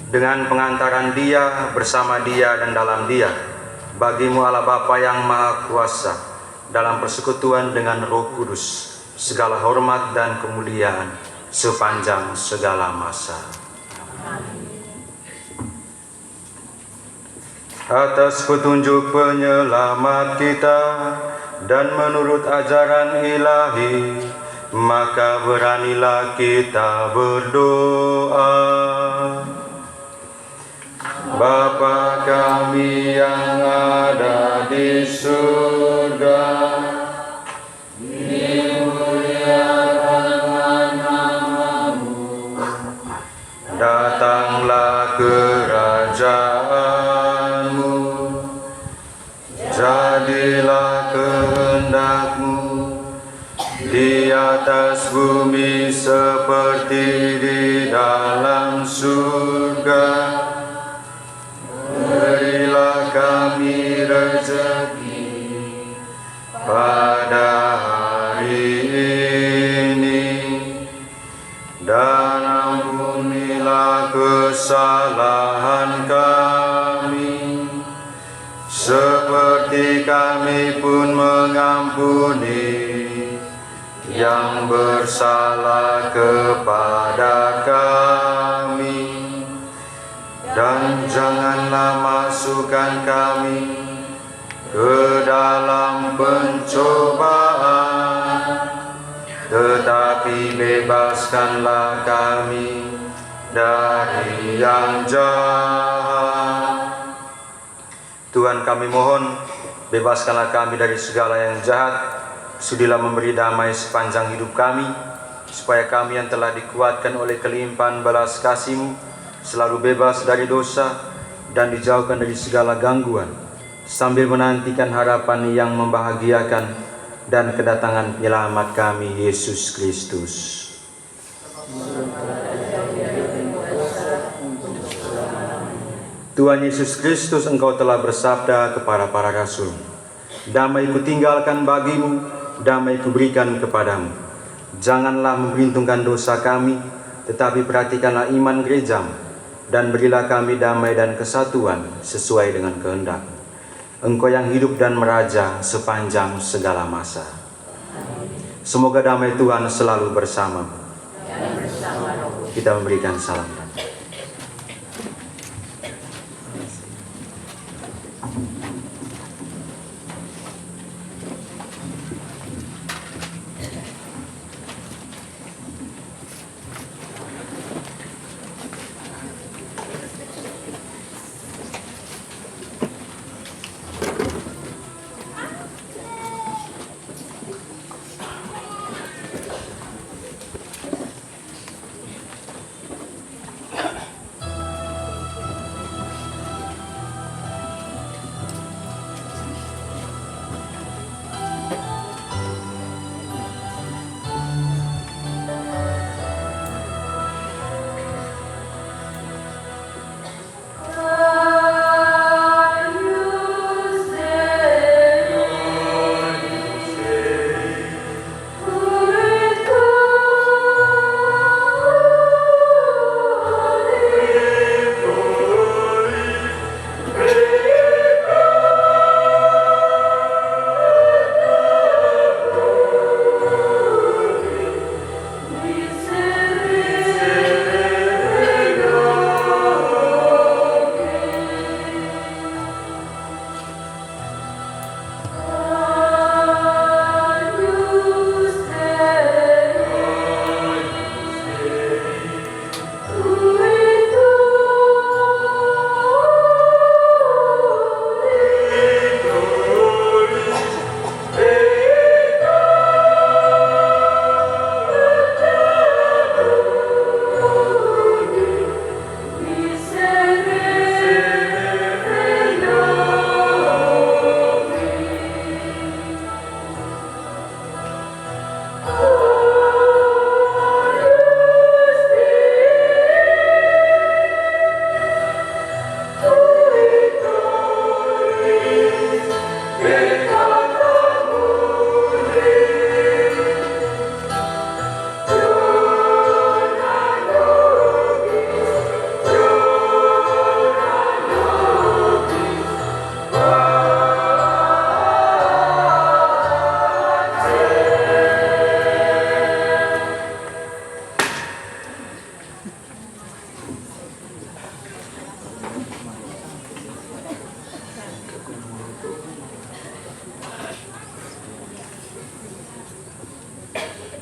[SPEAKER 6] Dengan pengantaran Dia, bersama Dia, dan dalam Dia, Bagimu Allah Bapa yang Maha Kuasa, dalam persekutuan dengan Roh Kudus, segala hormat dan kemuliaan sepanjang segala masa. Atas petunjuk penyelamat kita dan menurut ajaran ilahi, maka beranilah kita berdoa. Bapa kami yang ada di surga, dimuliakanlah nama-Mu, datanglah kerajaan-Mu, jadilah kehendak-Mu di atas bumi seperti di dalam surga. Berilah kami rezeki pada hari ini, dan ampunilah kesalahan kami, seperti kami pun mengampuni yang bersalah kepada kami. Dan janganlah masukkan kami ke dalam pencobaan, tetapi bebaskanlah kami dari yang jahat. Tuhan, kami mohon, bebaskanlah kami dari segala yang jahat. Sudilah memberi damai sepanjang hidup kami, supaya kami yang telah dikuatkan oleh kelimpahan balas kasih-Mu selalu bebas dari dosa dan dijauhkan dari segala gangguan, sambil menantikan harapan yang membahagiakan dan kedatangan penyelamat kami, Yesus Kristus. Tuhan Yesus Kristus, Engkau telah bersabda kepada para rasul, "Damai Kutinggalkan bagimu, damai Kuberikan kepadamu. Janganlah memperhitungkan dosa kami, tetapi perhatikanlah iman gereja-Mu, dan berilah kami damai dan kesatuan sesuai dengan kehendak. Engkau yang hidup dan meraja sepanjang segala masa." Semoga damai Tuhan selalu bersama. Kita memberikan salam.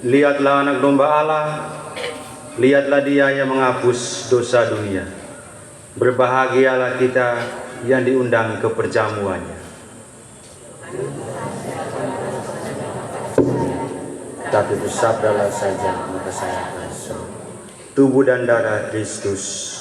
[SPEAKER 10] Lihatlah anak domba Allah, lihatlah Dia yang menghapus dosa dunia. Berbahagialah kita yang diundang ke perjamuannya. Tapi bersabdalah saja, maka saya akan sembuh. Tubuh dan darah Kristus.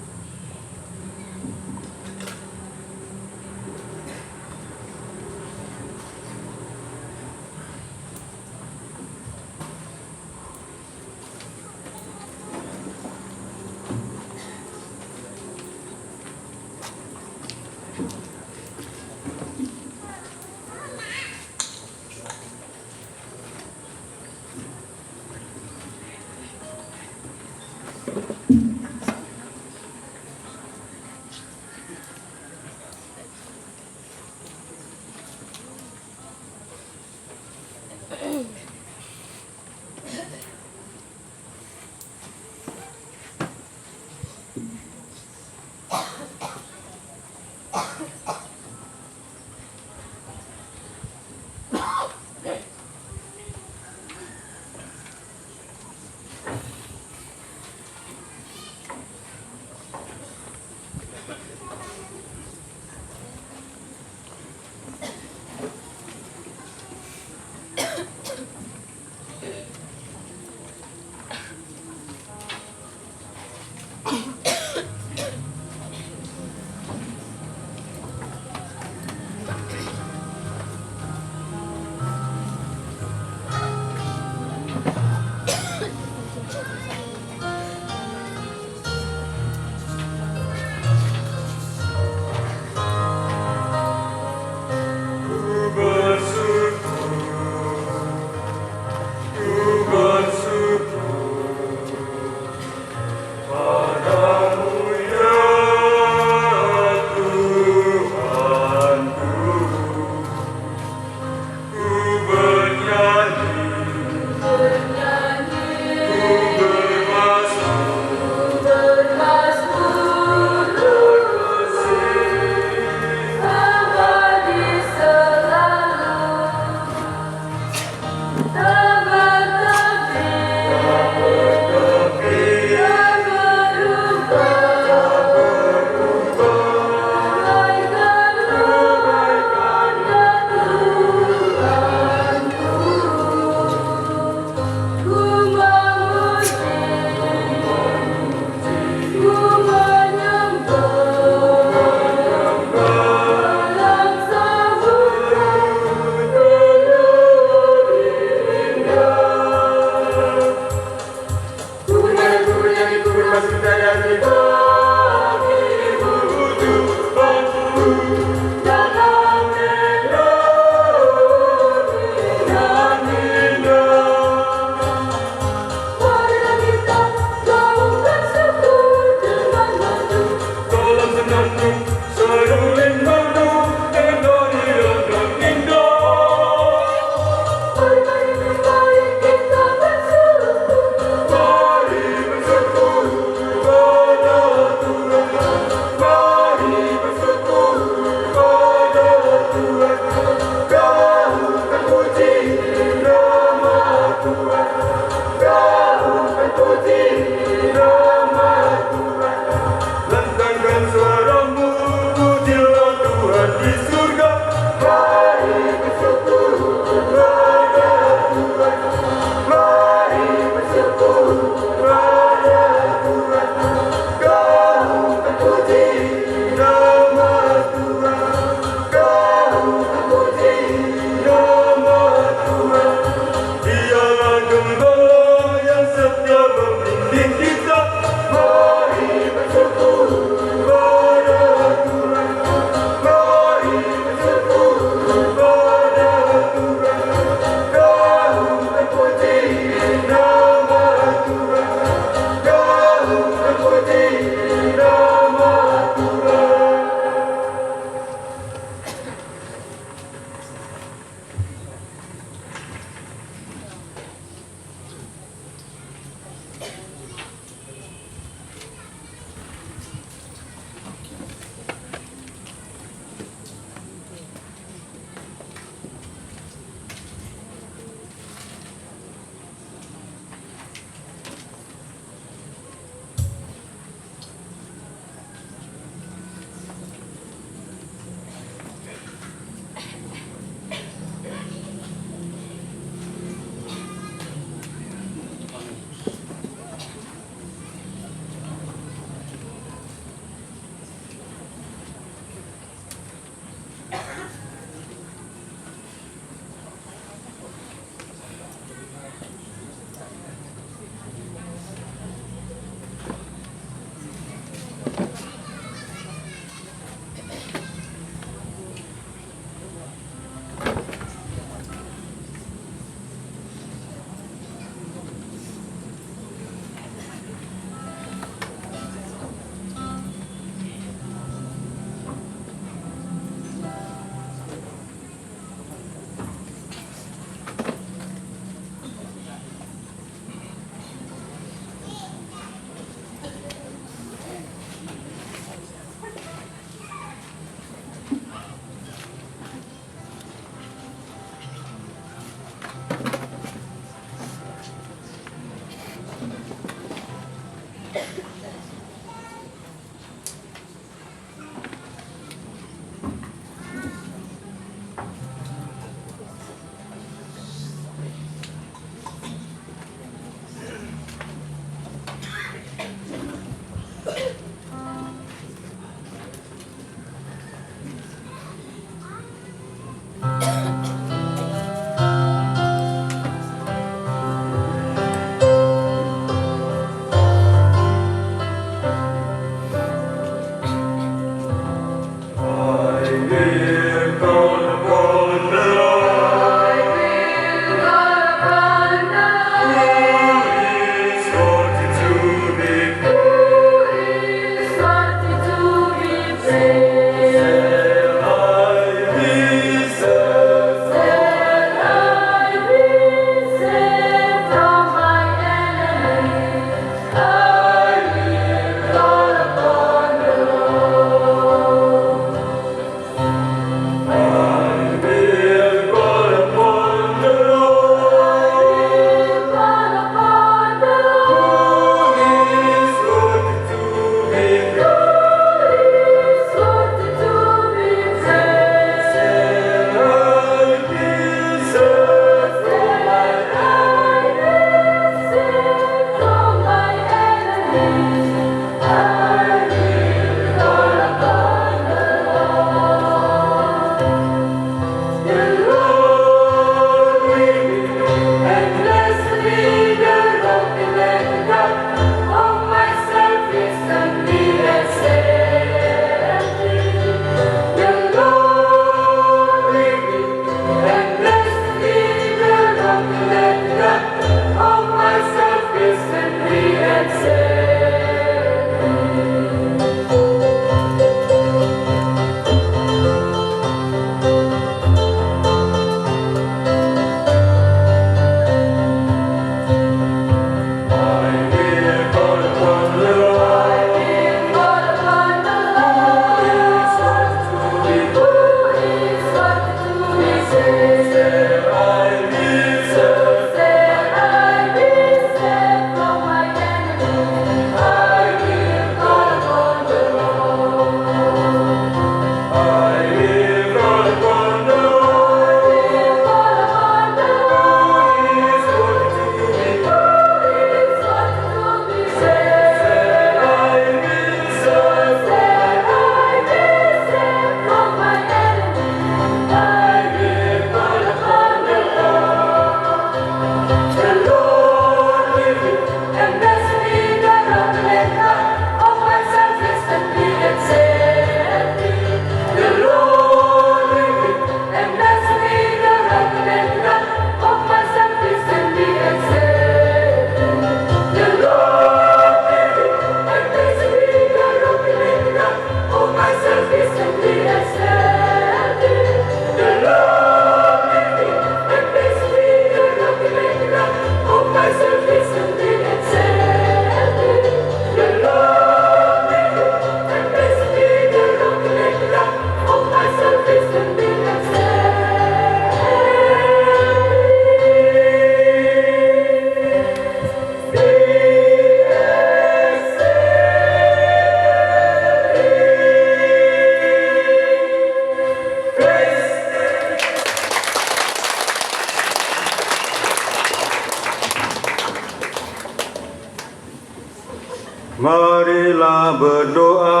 [SPEAKER 10] Marilah berdoa.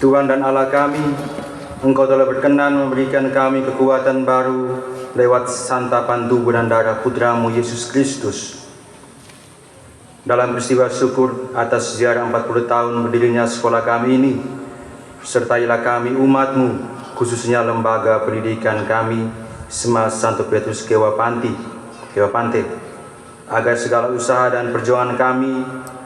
[SPEAKER 10] Tuhan dan Allah kami, Engkau telah berkenan memberikan kami kekuatan baru lewat santapan tubuh dan darah Putra-Mu Yesus Kristus. Dalam peristiwa syukur atas sejarah 40 tahun berdirinya sekolah kami ini, sertailah kami umat-Mu, khususnya lembaga pendidikan kami, Sma Santo Petrus Kewapante, agar segala usaha dan perjuangan kami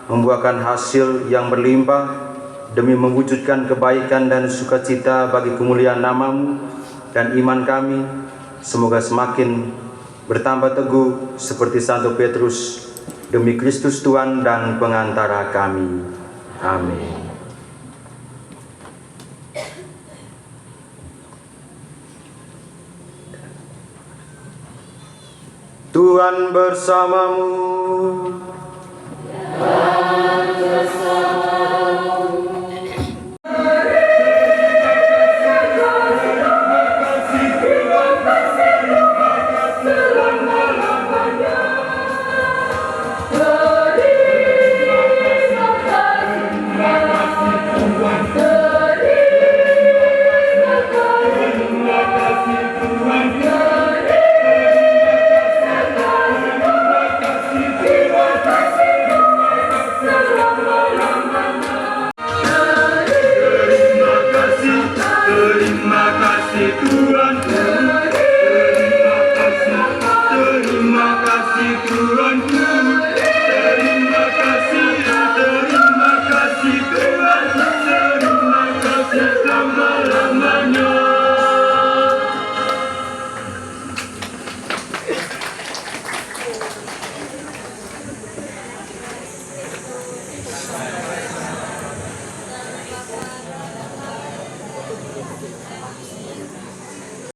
[SPEAKER 10] membuahkan hasil yang berlimpah demi mewujudkan kebaikan dan sukacita bagi kemuliaan nama-Mu, dan iman kami semoga semakin bertambah teguh seperti Santo Petrus, demi Kristus Tuhan dan pengantara kami. Amin. Tuhan bersamamu.